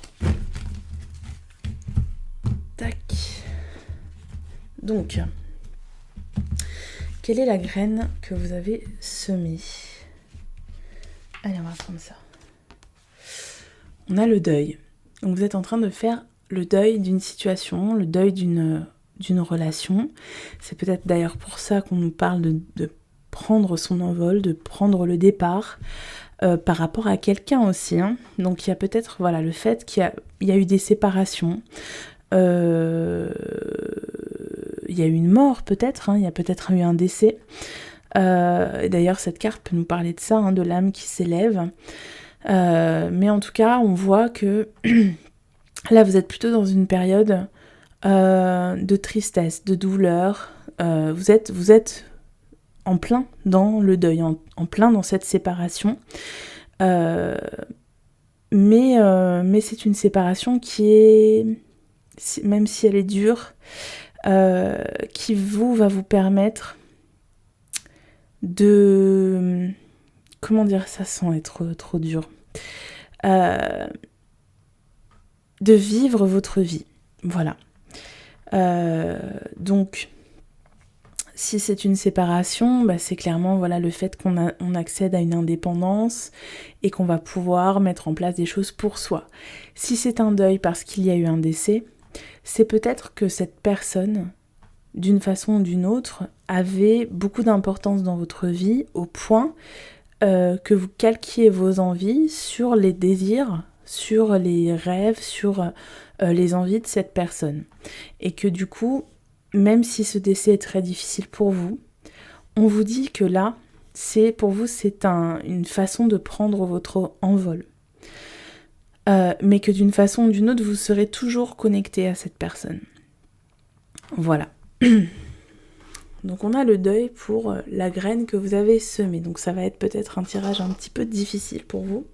tac. Donc, quelle est la graine que vous avez semée? Allez, on va prendre ça. On a le deuil. Donc vous êtes en train de faire le deuil d'une situation, le deuil d'une relation. C'est peut-être d'ailleurs pour ça qu'on nous parle de prendre son envol, de prendre le départ. par rapport à quelqu'un aussi. Hein. Donc il y a peut-être le fait qu'il y a eu des séparations, il y a eu une mort peut-être, hein, il y a peut-être eu un décès. D'ailleurs cette carte peut nous parler de ça, hein, de l'âme qui s'élève. Mais en tout cas on voit que là vous êtes plutôt dans une période de tristesse, de douleur. Vous êtes en plein dans le deuil, en plein dans cette séparation. Mais c'est une séparation qui est, même si elle est dure, qui va vous permettre de... Comment dire ça sans être trop dur, de vivre votre vie. Voilà. Donc, si c'est une séparation, c'est clairement le fait qu'on accède à une indépendance et qu'on va pouvoir mettre en place des choses pour soi. Si c'est un deuil parce qu'il y a eu un décès, c'est peut-être que cette personne, d'une façon ou d'une autre, avait beaucoup d'importance dans votre vie au point que vous calquiez vos envies sur les désirs, sur les rêves, sur les envies de cette personne. Et que du coup, même si ce décès est très difficile pour vous, on vous dit que là, pour vous, c'est une façon de prendre votre envol. Mais que d'une façon ou d'une autre, vous serez toujours connecté à cette personne. Voilà. Donc on a le deuil pour la graine que vous avez semée. Donc ça va être peut-être un tirage un petit peu difficile pour vous.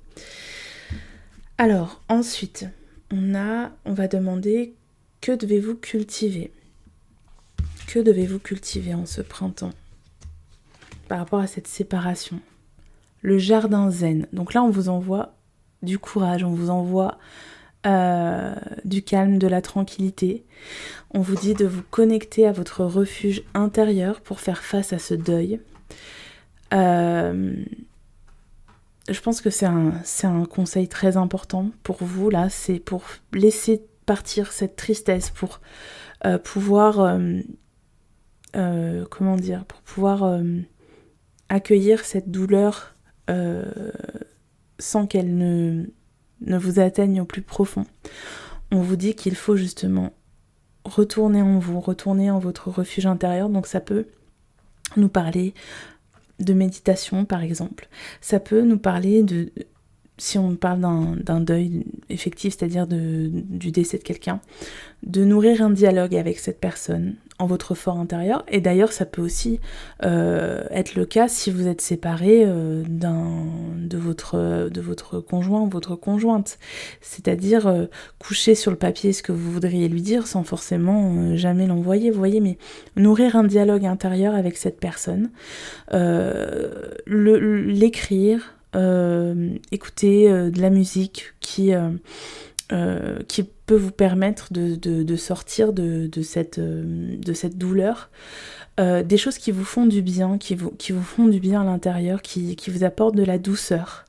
Alors, ensuite, on va demander que devez-vous cultiver ? Que devez-vous cultiver en ce printemps par rapport à cette séparation ? Le jardin zen. Donc là, on vous envoie du courage, on vous envoie du calme, de la tranquillité. On vous dit de vous connecter à votre refuge intérieur pour faire face à ce deuil. Je pense que c'est un conseil très important pour vous, là. C'est pour laisser partir cette tristesse, pour pouvoir... pour pouvoir accueillir cette douleur sans qu'elle ne vous atteigne au plus profond. On vous dit qu'il faut justement retourner en vous, retourner en votre refuge intérieur. Donc ça peut nous parler de méditation par exemple. Ça peut nous parler si on parle d'un deuil effectif, c'est-à-dire du décès de quelqu'un, de nourrir un dialogue avec cette personne en votre fort intérieur. Et d'ailleurs, ça peut aussi être le cas si vous êtes séparé de votre conjoint ou votre conjointe. C'est-à-dire coucher sur le papier ce que vous voudriez lui dire sans forcément jamais l'envoyer, vous voyez, mais nourrir un dialogue intérieur avec cette personne, l'écrire, écouter de la musique qui peut vous permettre de sortir de cette douleur, des choses qui vous font du bien, qui vous font du bien à l'intérieur, qui vous apportent de la douceur,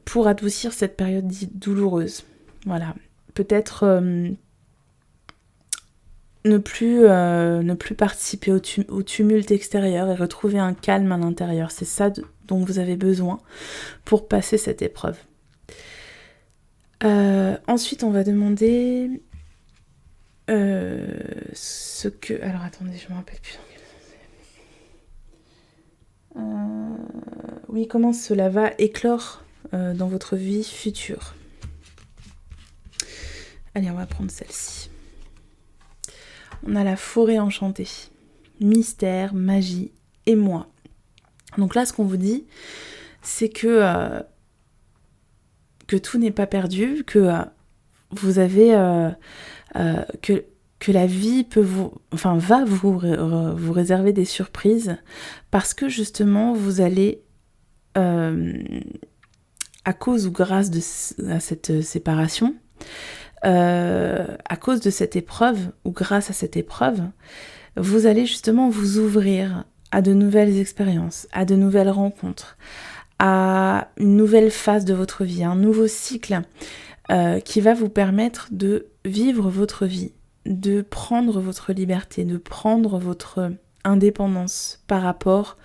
pour adoucir cette période douloureuse. Voilà, peut-être ne plus participer au tumulte extérieur et retrouver un calme à l'intérieur. C'est ça dont vous avez besoin pour passer cette épreuve. Ensuite, on va demander ce que... Alors, attendez, je me rappelle plus. Oui, comment cela va éclore dans votre vie future. Allez, on va prendre celle-ci. On a la forêt enchantée. Mystère, magie, émoi. Donc là, ce qu'on vous dit, c'est que tout n'est pas perdu, que vous avez... que la vie va vous réserver des surprises parce que justement, vous allez, à cause ou grâce à cette séparation, à cause de cette épreuve ou grâce à cette épreuve, vous allez justement vous ouvrir à de nouvelles expériences, à de nouvelles rencontres, à une nouvelle phase de votre vie, un nouveau cycle qui va vous permettre de vivre votre vie, de prendre votre liberté, de prendre votre indépendance par rapport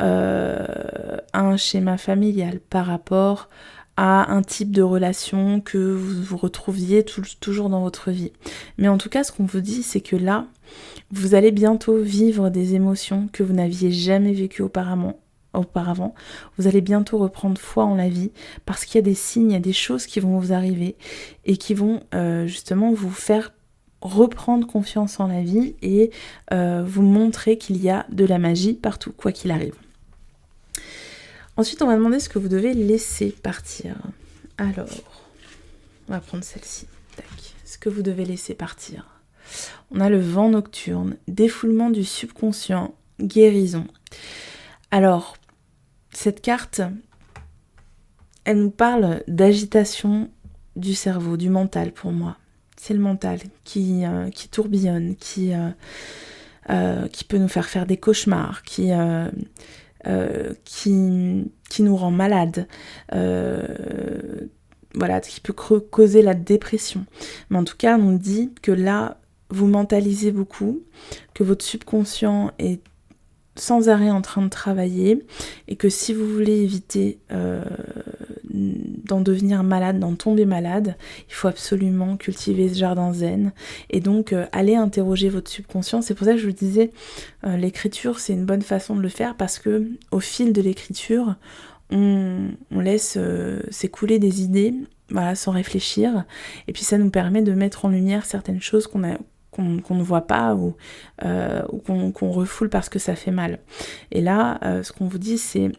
un schéma familial, par rapport à un type de relation que vous retrouviez toujours dans votre vie. Mais en tout cas, ce qu'on vous dit, c'est que là, vous allez bientôt vivre des émotions que vous n'aviez jamais vécues auparavant. Vous allez bientôt reprendre foi en la vie parce qu'il y a des signes, il y a des choses qui vont vous arriver et qui vont justement vous faire reprendre confiance en la vie et vous montrer qu'il y a de la magie partout, quoi qu'il arrive. Ensuite, on va demander ce que vous devez laisser partir. Alors, on va prendre celle-ci. Tac. Ce que vous devez laisser partir. On a le vent nocturne, défoulement du subconscient, guérison. Alors, cette carte, elle nous parle d'agitation du cerveau, du mental pour moi. C'est le mental qui tourbillonne, qui peut nous faire des cauchemars, qui nous rend malade, qui peut causer la dépression. Mais en tout cas, on dit que là, vous mentalisez beaucoup, que votre subconscient est sans arrêt en train de travailler, et que si vous voulez éviter d'en devenir malade, d'en tomber malade, il faut absolument cultiver ce jardin zen, et donc aller interroger votre subconscient. C'est pour ça que je vous disais, l'écriture c'est une bonne façon de le faire, parce que au fil de l'écriture, on laisse s'écouler des idées, sans réfléchir, et puis ça nous permet de mettre en lumière certaines choses qu'on ne voit pas ou qu'on refoule parce que ça fait mal. Et là, ce qu'on vous dit, c'est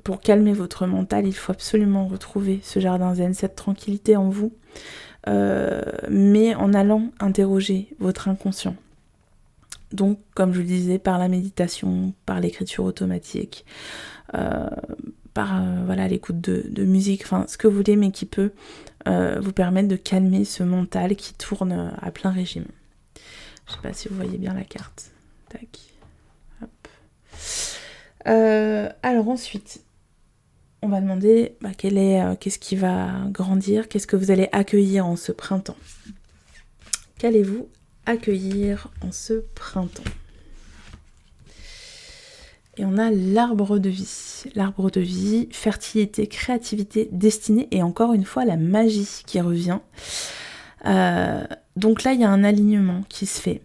pour calmer votre mental, il faut absolument retrouver ce jardin zen, cette tranquillité en vous, mais en allant interroger votre inconscient. Donc, comme je vous le disais, par la méditation, par l'écriture automatique, par l'écoute de musique, enfin ce que vous voulez, mais qui peut vous permettre de calmer ce mental qui tourne à plein régime. Je sais pas si vous voyez bien la carte. Tac. Hop. Alors ensuite, on va demander qu'est-ce qui va grandir, qu'est-ce que vous allez accueillir en ce printemps. Qu'allez-vous accueillir en ce printemps? Et on a l'arbre de vie. L'arbre de vie, fertilité, créativité, destinée, et encore une fois la magie qui revient. Donc là, il y a un alignement qui se fait.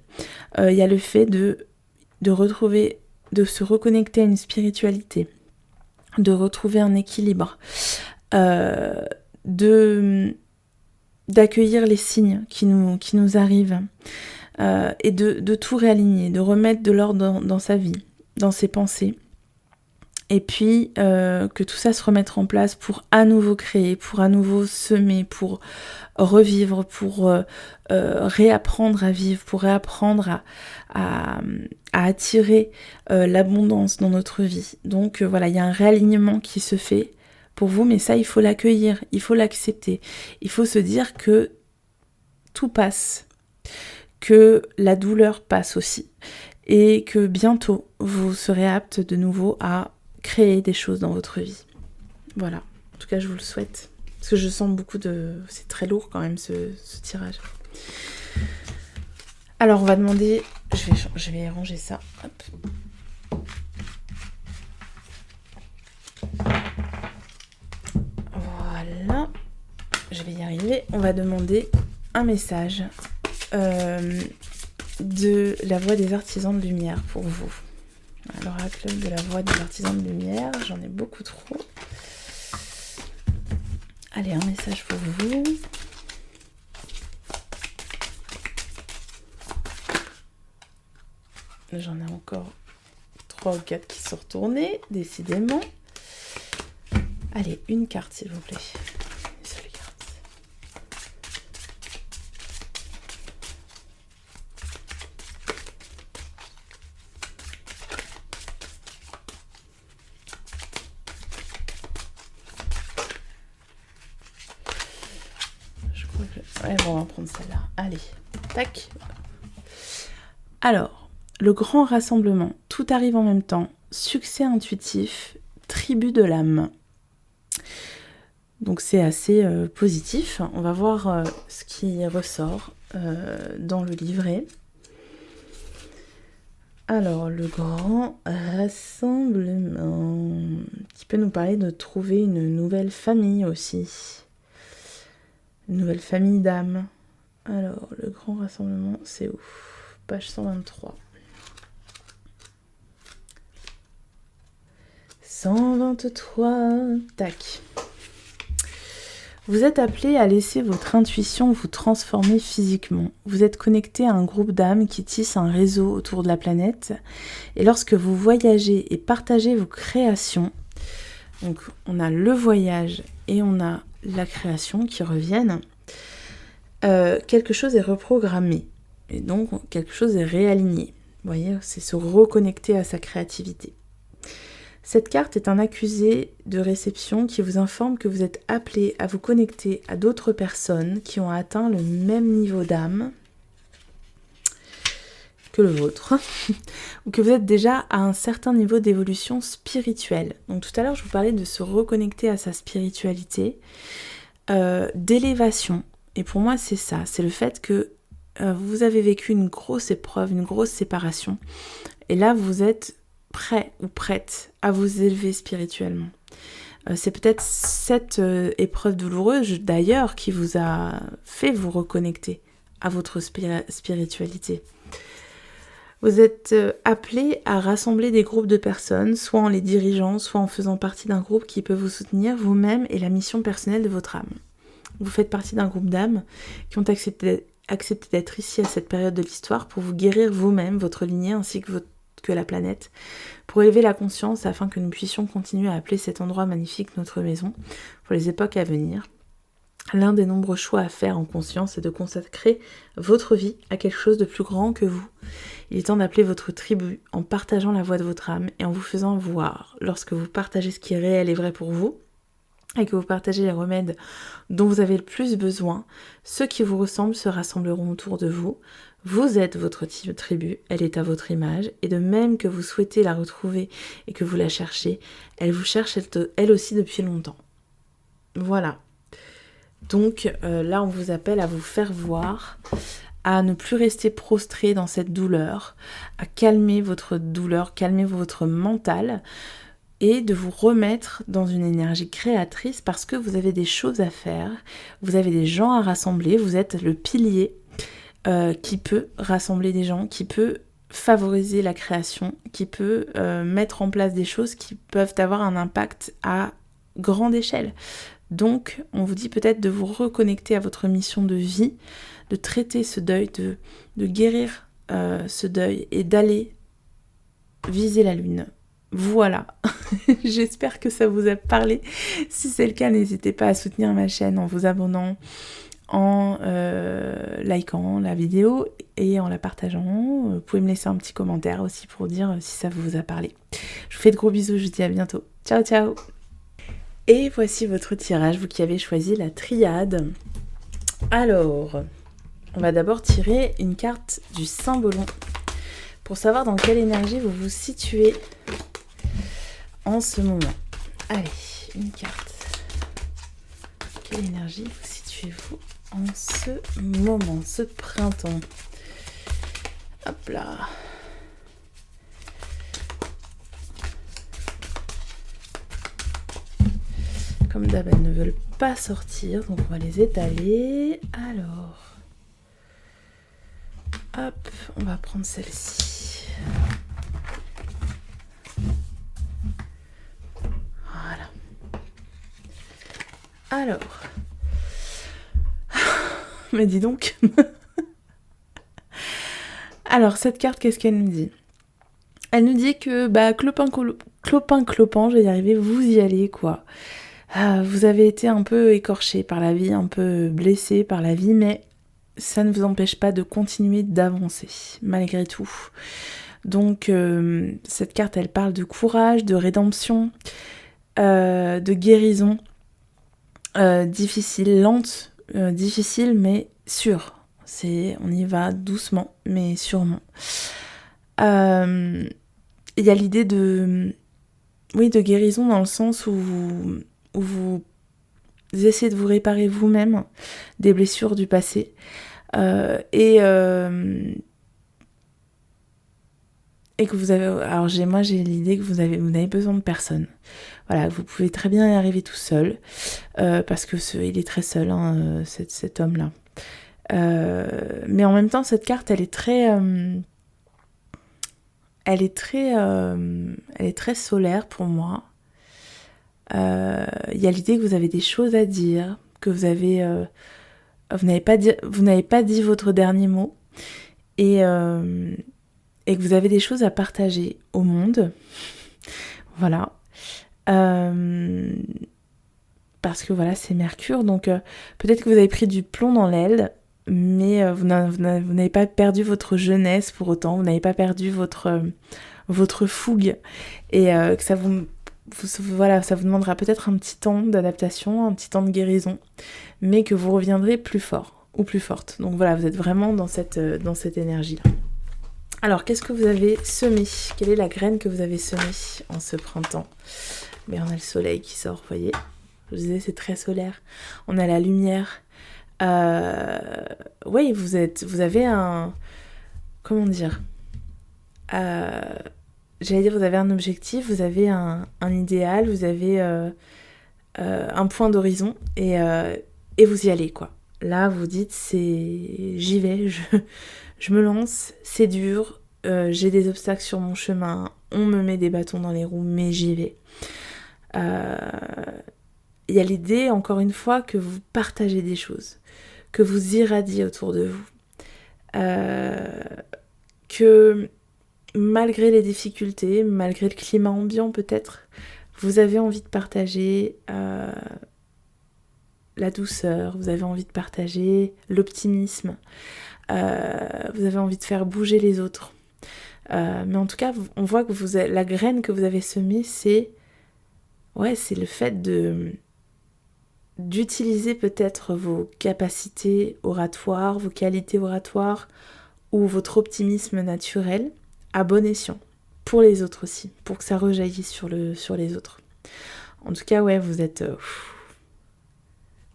Il y a le fait de retrouver, de se reconnecter à une spiritualité, de retrouver un équilibre, d'accueillir les signes qui nous arrivent, et de tout réaligner, de remettre de l'ordre dans sa vie, dans ses pensées, et puis que tout ça se remette en place pour à nouveau créer, pour à nouveau semer, pour revivre, pour réapprendre à vivre, pour réapprendre à attirer l'abondance dans notre vie. Donc il y a un réalignement qui se fait pour vous, mais ça il faut l'accueillir, il faut l'accepter, il faut se dire que tout passe, que la douleur passe aussi, et que bientôt vous serez apte de nouveau à créer des choses dans votre vie. Voilà, en tout cas je vous le souhaite, parce que je sens beaucoup de... C'est très lourd quand même ce tirage. Alors on va demander... Je vais ranger ça. Hop. Voilà, je vais y arriver. On va demander un message de la voix des artisans de lumière pour vous. L'oracle de la voix des artisans de lumière, j'en ai beaucoup trop. Allez, un message pour vous. J'en ai encore 3 ou 4 qui sont retournés, décidément. Allez, une carte s'il vous plaît. Une seule carte. Je crois que... Ouais, bon, on va prendre celle-là. Allez, tac. Alors, le grand rassemblement, tout arrive en même temps, succès intuitif, tribu de l'âme. Donc c'est assez positif. On va voir ce qui ressort dans le livret. Alors, le grand rassemblement, qui peut nous parler de trouver une nouvelle famille aussi. Une nouvelle famille d'âmes. Alors, le grand rassemblement, c'est où? Page 123. 123, tac. Vous êtes appelé à laisser votre intuition vous transformer physiquement. Vous êtes connecté à un groupe d'âmes qui tisse un réseau autour de la planète. Et lorsque vous voyagez et partagez vos créations, donc on a le voyage et on a la création qui reviennent, quelque chose est reprogrammé. Et donc quelque chose est réaligné. Vous voyez, c'est se reconnecter à sa créativité. Cette carte est un accusé de réception qui vous informe que vous êtes appelé à vous connecter à d'autres personnes qui ont atteint le même niveau d'âme que le vôtre, ou que vous êtes déjà à un certain niveau d'évolution spirituelle. Donc tout à l'heure, je vous parlais de se reconnecter à sa spiritualité, d'élévation. Et pour moi, c'est ça, c'est le fait que vous avez vécu une grosse épreuve, une grosse séparation. Et là, vous êtes prêt ou prête à vous élever spirituellement. C'est peut-être cette épreuve douloureuse d'ailleurs qui vous a fait vous reconnecter à votre spiritualité. Vous êtes appelé à rassembler des groupes de personnes, soit en les dirigeant, soit en faisant partie d'un groupe qui peut vous soutenir vous-même et la mission personnelle de votre âme. Vous faites partie d'un groupe d'âmes qui ont accepté d'être ici à cette période de l'histoire pour vous guérir vous-même, votre lignée ainsi que la planète, pour élever la conscience afin que nous puissions continuer à appeler cet endroit magnifique notre maison pour les époques à venir. L'un des nombreux choix à faire en conscience est de consacrer votre vie à quelque chose de plus grand que vous. Il est temps d'appeler votre tribu en partageant la voix de votre âme et en vous faisant voir, lorsque vous partagez ce qui est réel et vrai pour vous, et que vous partagez les remèdes dont vous avez le plus besoin, ceux qui vous ressemblent se rassembleront autour de vous. Vous êtes votre tribu, elle est à votre image, et de même que vous souhaitez la retrouver et que vous la cherchez, elle vous cherche elle aussi depuis longtemps. Voilà. Donc là, on vous appelle à vous faire voir, à ne plus rester prostré dans cette douleur, à calmer votre douleur, calmer votre mental, et de vous remettre dans une énergie créatrice parce que vous avez des choses à faire, vous avez des gens à rassembler, vous êtes le pilier qui peut rassembler des gens, qui peut favoriser la création, qui peut mettre en place des choses qui peuvent avoir un impact à grande échelle. Donc, on vous dit peut-être de vous reconnecter à votre mission de vie, de traiter ce deuil, de guérir ce deuil et d'aller viser la lune. Voilà, j'espère que ça vous a parlé. Si c'est le cas, n'hésitez pas à soutenir ma chaîne en vous abonnant, en likant la vidéo et en la partageant. Vous pouvez me laisser un petit commentaire aussi pour dire si ça vous a parlé. Je vous fais de gros bisous, je vous dis à bientôt. Ciao, ciao. Et voici votre tirage, vous qui avez choisi la triade. Alors, on va d'abord tirer une carte du Saint-Bolon pour savoir dans quelle énergie vous vous situez en ce moment. Allez, une carte. Quelle énergie vous situez-vous en ce moment, ce printemps? Hop là. Comme d'hab, elles ne veulent pas sortir, donc on va les étaler. Alors, hop, on va prendre celle-ci. Voilà. Alors, mais dis donc. Alors, cette carte, qu'est-ce qu'elle nous dit? Elle nous dit que, clopin, je vais y arriver, vous y allez, quoi. Vous avez été un peu écorché par la vie, un peu blessé par la vie, mais ça ne vous empêche pas de continuer d'avancer, malgré tout. Donc, cette carte, elle parle de courage, de rédemption, de guérison, difficile, lente, difficile, mais sûre. On y va doucement, mais sûrement. Il y a l'idée de guérison dans le sens où vous essayez de vous réparer vous-même des blessures du passé. Et et que vous avez... Alors moi j'ai l'idée que vous n'avez besoin de personne. Voilà, vous pouvez très bien y arriver tout seul, parce que il est très seul, hein, cet homme-là. Mais en même temps, cette carte, elle est très solaire pour moi. Il y a l'idée que vous avez des choses à dire, que vous n'avez pas dit votre dernier mot, et que vous avez des choses à partager au monde. Voilà. Parce que voilà, c'est Mercure, donc peut-être que vous avez pris du plomb dans l'aile, mais vous n'avez pas perdu votre jeunesse pour autant, vous n'avez pas perdu votre fougue, et que ça vous demandera peut-être un petit temps d'adaptation, un petit temps de guérison, mais que vous reviendrez plus fort ou plus forte. Donc voilà, vous êtes vraiment dans cette énergie-là. Alors, qu'est-ce que vous avez semé ? Quelle est la graine que vous avez semée en ce printemps ? Mais on a le soleil qui sort, vous voyez ? Je vous disais, c'est très solaire. On a la lumière. Oui, vous avez un... Comment dire ? J'allais dire, vous avez un objectif, vous avez un idéal, vous avez un point d'horizon, et vous y allez, quoi. Là, vous dites, j'y vais, je me lance, c'est dur, j'ai des obstacles sur mon chemin, on me met des bâtons dans les roues, mais j'y vais. Il y a l'idée, encore une fois, que vous partagez des choses, que vous irradiez autour de vous, que malgré les difficultés, malgré le climat ambiant peut-être, vous avez envie de partager la douceur, vous avez envie de partager l'optimisme, vous avez envie de faire bouger les autres. Mais en tout cas, on voit que la graine que vous avez semée, c'est le fait d'utiliser peut-être vos capacités oratoires, vos qualités oratoires ou votre optimisme naturel à bon escient, pour les autres aussi, pour que ça rejaillisse sur les autres. En tout cas, vous êtes...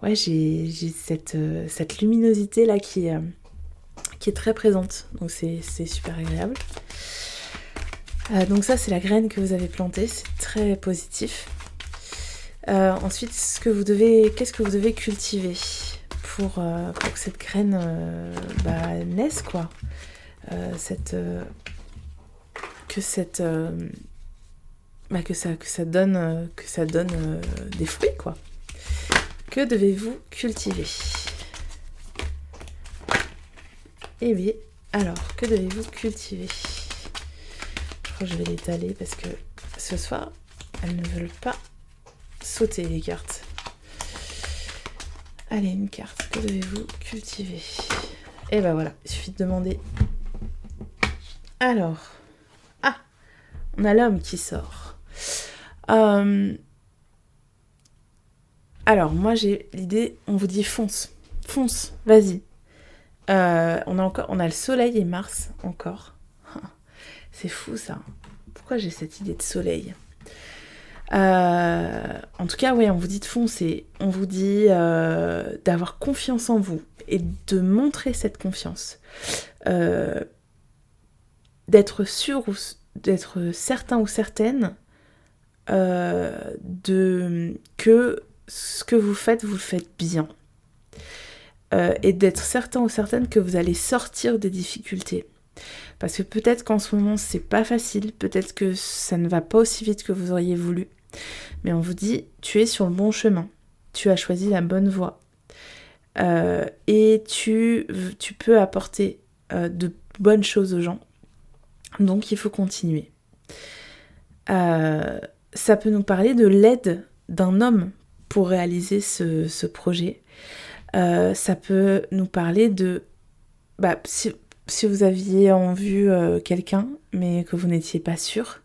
j'ai cette luminosité là qui est très présente, donc c'est super agréable. Donc ça, c'est la graine que vous avez plantée, c'est très positif. Ensuite, qu'est-ce que vous devez cultiver pour que cette graine naisse, quoi. Que ça donne des fruits, quoi. Que devez-vous cultiver ? Eh bien, alors, que devez-vous cultiver ? Je crois que je vais l'étaler parce que ce soir, elles ne veulent pas sauter, les cartes. Allez, une carte. Que devez-vous cultiver ? Et ben voilà, il suffit de demander. Alors, on a l'homme qui sort. Alors, moi j'ai l'idée, on vous dit fonce, vas-y. On a le soleil et Mars encore. C'est fou ça. Pourquoi j'ai cette idée de soleil ? En tout cas, on vous dit de foncer. On vous dit d'avoir confiance en vous et de montrer cette confiance. D'être sûr ou d'être certain ou certaine que ce que vous le faites bien. Et d'être certain ou certaine que vous allez sortir des difficultés. Parce que peut-être qu'en ce moment, c'est pas facile, peut-être que ça ne va pas aussi vite que vous auriez voulu, mais on vous dit, tu es sur le bon chemin, tu as choisi la bonne voie, et tu peux apporter de bonnes choses aux gens, donc il faut continuer. Ça peut nous parler de l'aide d'un homme pour réaliser ce projet. Ça peut nous parler de... si vous aviez en vue quelqu'un, mais que vous n'étiez pas sûr,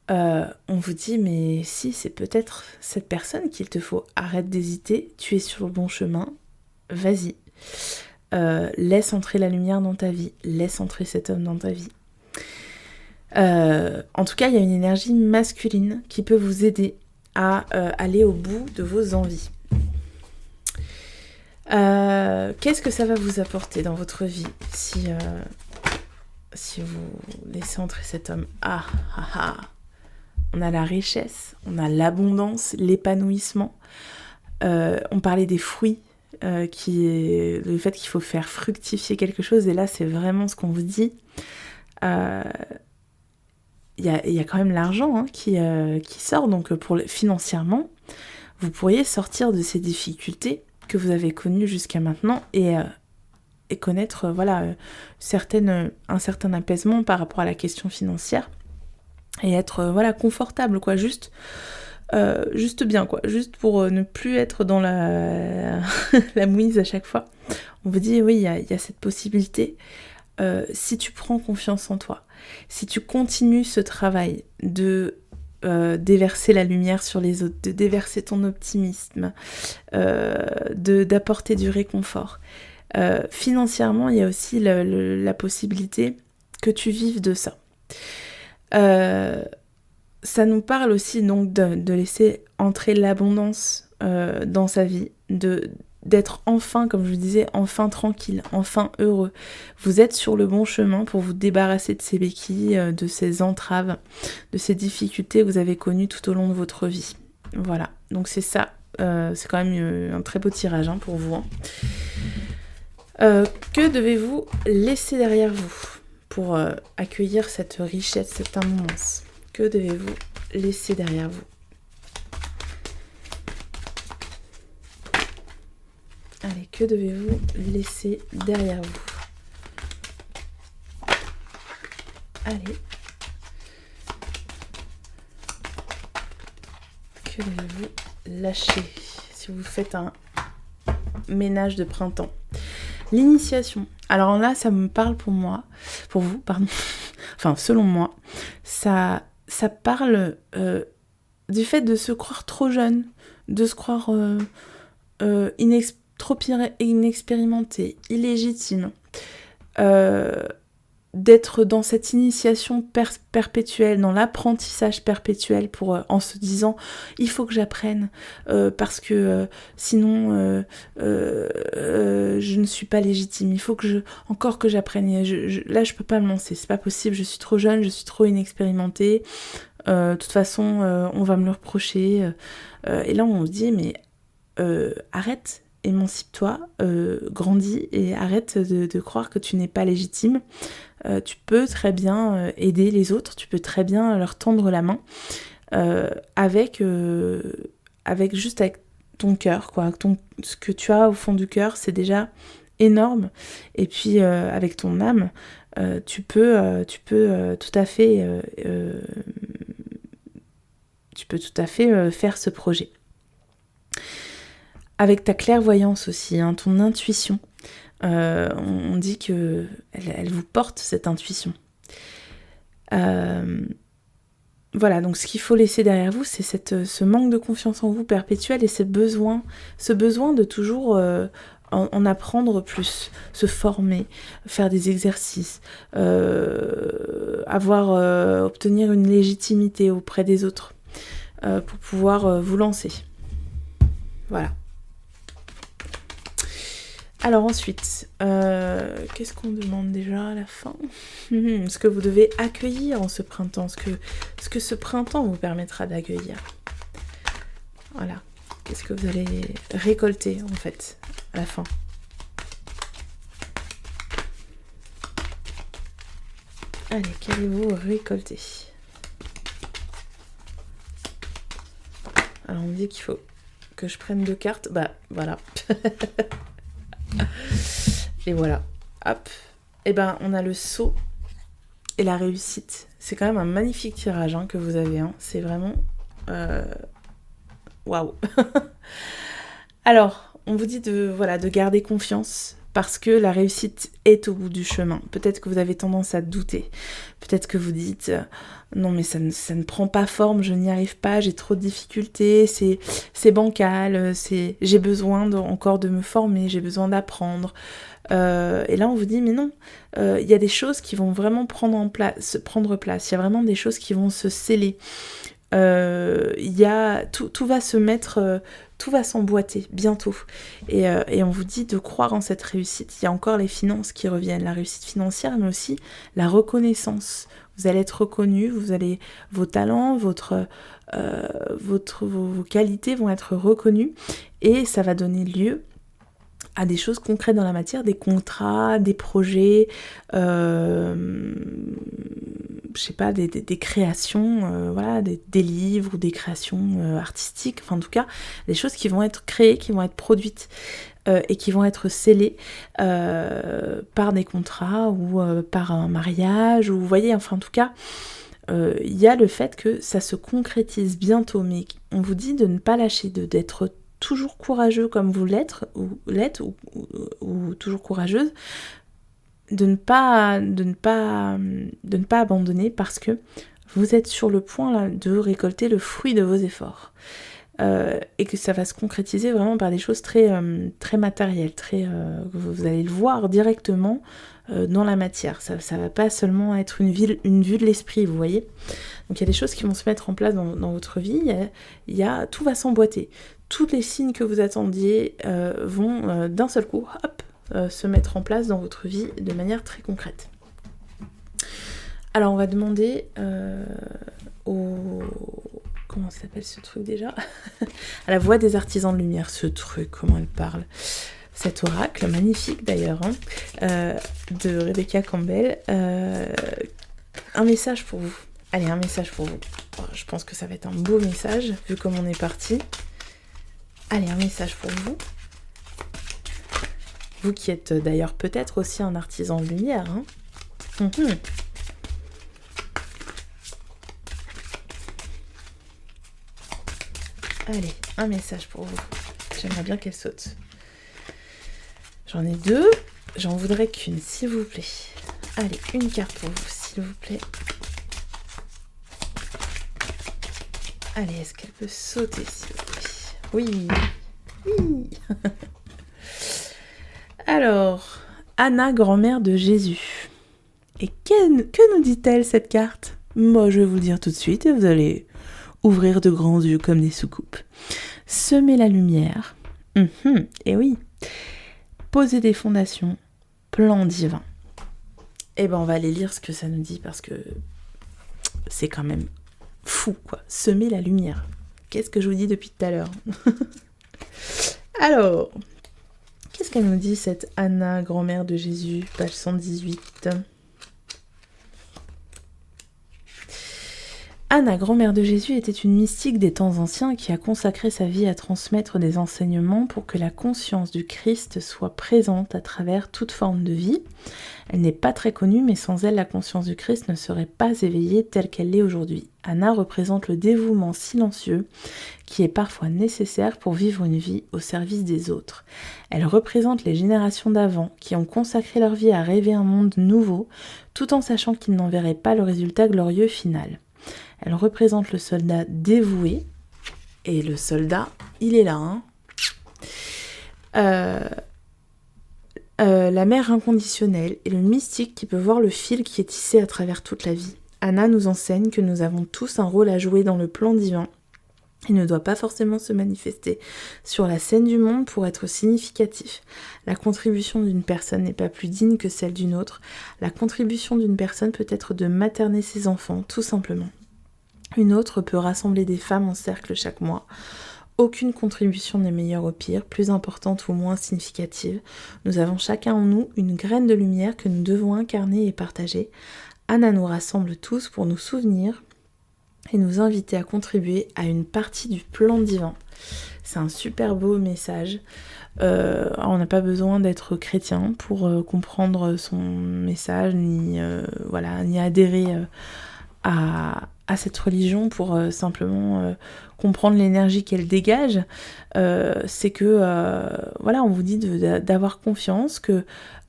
on vous dit, mais si, c'est peut-être cette personne qu'il te faut. Arrête d'hésiter, tu es sur le bon chemin, vas-y. Laisse entrer la lumière dans ta vie, laisse entrer cet homme dans ta vie. En tout cas, il y a une énergie masculine qui peut vous aider à aller au bout de vos envies. Qu'est-ce que ça va vous apporter dans votre vie si si vous laissez entrer cet homme, on a la richesse, on a l'abondance, l'épanouissement. On parlait des fruits, qui est le fait qu'il faut faire fructifier quelque chose, et là c'est vraiment ce qu'on vous dit. Il y a quand même l'argent qui sort, donc financièrement, vous pourriez sortir de ces difficultés que vous avez connues jusqu'à maintenant et connaître un certain apaisement par rapport à la question financière et être confortable, quoi, juste bien, quoi, juste pour ne plus être dans la mouise à chaque fois. On vous dit, oui, il y a cette possibilité. Si tu prends confiance en toi, si tu continues ce travail de déverser la lumière sur les autres, de déverser ton optimisme, d'apporter du réconfort. Financièrement, il y a aussi la possibilité que tu vives de ça. Ça nous parle aussi donc de laisser entrer l'abondance dans sa vie, d'être enfin, comme je vous disais, enfin tranquille, enfin heureux. Vous êtes sur le bon chemin pour vous débarrasser de ces béquilles, de ces entraves, de ces difficultés que vous avez connues tout au long de votre vie. Voilà, donc c'est ça. C'est quand même un très beau tirage pour vous. Que devez-vous laisser derrière vous pour accueillir cette richesse, cette abondance? Que devez-vous laisser derrière vous? Allez, que devez-vous laisser derrière vous? Allez. Que devez-vous lâcher si vous faites un ménage de printemps? L'initiation. Alors là, ça me parle pour vous, enfin, selon moi, ça parle du fait de se croire trop jeune, de se croire trop inexpérimenté, illégitime, d'être dans cette initiation perpétuelle, dans l'apprentissage perpétuel en se disant il faut que j'apprenne parce que sinon je ne suis pas légitime, il faut encore que j'apprenne, là je peux pas me lancer, c'est pas possible, je suis trop jeune, je suis trop inexpérimentée, de toute façon on va me le reprocher, et là on se dit mais arrête, émancipe-toi, grandis et arrête de croire que tu n'es pas légitime. Tu peux très bien aider les autres, tu peux très bien leur tendre la main avec ton cœur, quoi. Ce que tu as au fond du cœur, c'est déjà énorme. Et puis avec ton âme, tu peux tout à fait faire ce projet. Avec ta clairvoyance aussi, ton intuition. On dit que elle vous porte cette intuition. Voilà, donc ce qu'il faut laisser derrière vous, c'est ce manque de confiance en vous perpétuel et ce besoin de toujours en apprendre plus, se former, faire des exercices, obtenir une légitimité auprès des autres pour pouvoir vous lancer. Voilà. Alors ensuite, qu'est-ce qu'on demande déjà à la fin? Ce que vous devez accueillir en ce printemps, ce que ce printemps vous permettra d'accueillir. Voilà, qu'est-ce que vous allez récolter en fait à la fin? Allez, qu'allez-vous récolter? Alors on me dit qu'il faut que je prenne 2 cartes, bah voilà. Et voilà, hop. Et ben on a le saut et la réussite. C'est quand même un magnifique tirage que vous avez. C'est vraiment waouh. Alors, on vous dit de garder confiance parce que la réussite est au bout du chemin. Peut-être que vous avez tendance à douter. Peut-être que vous dites non mais ça ne prend pas forme, je n'y arrive pas, j'ai trop de difficultés, c'est bancal, j'ai besoin encore de me former, j'ai besoin d'apprendre. Et là on vous dit mais non, il y a des choses qui vont vraiment prendre place, il y a vraiment des choses qui vont se sceller. tout va se mettre, tout va s'emboîter bientôt. Et on vous dit de croire en cette réussite. Il y a encore les finances qui reviennent, la réussite financière, mais aussi la reconnaissance. Vous allez être reconnu, vos talents, vos qualités vont être reconnues et ça va donner lieu à des choses concrètes dans la matière, des contrats, des projets, je sais pas, des créations, voilà, des livres ou des créations artistiques, enfin en tout cas, des choses qui vont être créées, qui vont être produites et qui vont être scellées par des contrats ou par un mariage, ou vous voyez, enfin en tout cas, il y a le fait que ça se concrétise bientôt, mais on vous dit de ne pas lâcher, d'être toujours courageux comme vous l'êtes, ou toujours courageuse, de ne pas abandonner, parce que vous êtes sur le point là, de récolter le fruit de vos efforts. Et que ça va se concrétiser vraiment par des choses très, très matérielles, vous allez le voir directement dans la matière. Ça va pas seulement être une vue de l'esprit, vous voyez. Donc il y a des choses qui vont se mettre en place dans votre vie, tout va s'emboîter. Tous les signes que vous attendiez vont d'un seul coup, hop, se mettre en place dans votre vie de manière très concrète. Alors on va demander comment ça s'appelle ce truc déjà à la voix des artisans de lumière, ce truc, comment elle parle, cet oracle magnifique d'ailleurs, de Rebecca Campbell, un message pour vous. Allez, un message pour vous. Je pense que ça va être un beau message vu comme on est parti. Allez, un message pour vous. Vous qui êtes d'ailleurs peut-être aussi un artisan de lumière, Allez, un message pour vous. J'aimerais bien qu'elle saute. J'en ai 2. J'en voudrais qu'une, s'il vous plaît. Allez, une carte pour vous, s'il vous plaît. Allez, est-ce qu'elle peut sauter, s'il vous plaît? Oui. Oui. Alors, Anna, grand-mère de Jésus. Et que nous dit-elle, cette carte? Moi, je vais vous le dire tout de suite et vous allez ouvrir de grands yeux comme des soucoupes. Semer la lumière. Et oui. Poser des fondations. Plan divin. Eh ben, on va aller lire ce que ça nous dit parce que c'est quand même fou, quoi. Semer la lumière. Qu'est-ce que je vous dis depuis tout à l'heure? Alors, qu'est-ce qu'elle nous dit, cette Anna, grand-mère de Jésus, page 118. Anna, grand-mère de Jésus, était une mystique des temps anciens qui a consacré sa vie à transmettre des enseignements pour que la conscience du Christ soit présente à travers toute forme de vie. Elle n'est pas très connue, mais sans elle, la conscience du Christ ne serait pas éveillée telle qu'elle l'est aujourd'hui. Anna représente le dévouement silencieux qui est parfois nécessaire pour vivre une vie au service des autres. Elle représente les générations d'avant qui ont consacré leur vie à rêver un monde nouveau, tout en sachant qu'ils n'en verraient pas le résultat glorieux final. Elle représente le soldat dévoué, et le soldat, il est là, la mère inconditionnelle et le mystique qui peut voir le fil qui est tissé à travers toute la vie. Anna nous enseigne que nous avons tous un rôle à jouer dans le plan divin. Il ne doit pas forcément se manifester sur la scène du monde pour être significatif. La contribution d'une personne n'est pas plus digne que celle d'une autre. La contribution d'une personne peut être de materner ses enfants, tout simplement. Une autre peut rassembler des femmes en cercle chaque mois. Aucune contribution n'est meilleure ou pire, plus importante ou moins significative. Nous avons chacun en nous une graine de lumière que nous devons incarner et partager. Anna nous rassemble tous pour nous souvenir et nous inviter à contribuer à une partie du plan divin. C'est un super beau message. On n'a pas besoin d'être chrétien pour comprendre son message, ni adhérer à cette religion pour simplement comprendre l'énergie qu'elle dégage. C'est que, on vous dit d'avoir confiance, que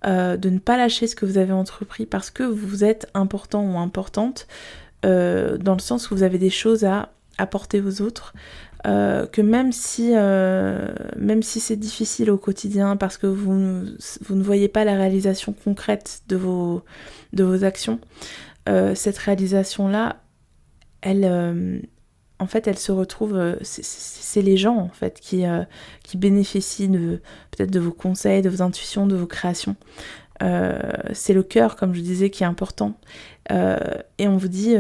de ne pas lâcher ce que vous avez entrepris parce que vous êtes important ou importante, dans le sens où vous avez des choses à apporter aux autres, que même si c'est difficile au quotidien parce que vous ne voyez pas la réalisation concrète de vos actions, cette réalisation-là, elle en fait, elles se retrouvent, c'est les gens en fait qui bénéficient peut-être de vos conseils, de vos intuitions, de vos créations. C'est le cœur, comme je disais, qui est important. Et on vous dit,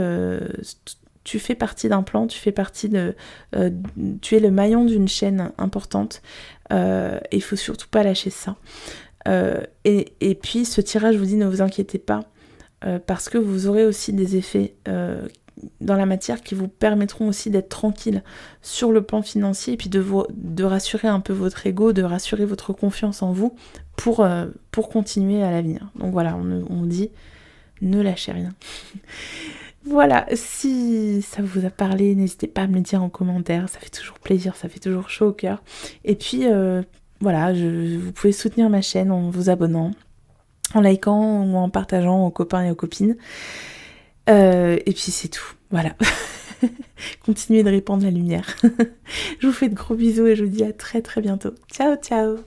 tu fais partie d'un plan, tu es le maillon d'une chaîne importante. Et il faut surtout pas lâcher ça. Et puis ce tirage, je vous dis, ne vous inquiétez pas, parce que vous aurez aussi des effets dans la matière qui vous permettront aussi d'être tranquille sur le plan financier et puis de rassurer un peu votre ego, de rassurer votre confiance en vous pour continuer à l'avenir. Donc voilà, on dit ne lâchez rien. Voilà, si ça vous a parlé, n'hésitez pas à me le dire en commentaire, ça fait toujours plaisir, ça fait toujours chaud au cœur. Et puis voilà, vous pouvez soutenir ma chaîne en vous abonnant, en likant ou en partageant aux copains et aux copines. Et puis c'est tout, voilà. Continuez de répandre la lumière. Je vous fais de gros bisous et je vous dis à très très bientôt. Ciao ciao.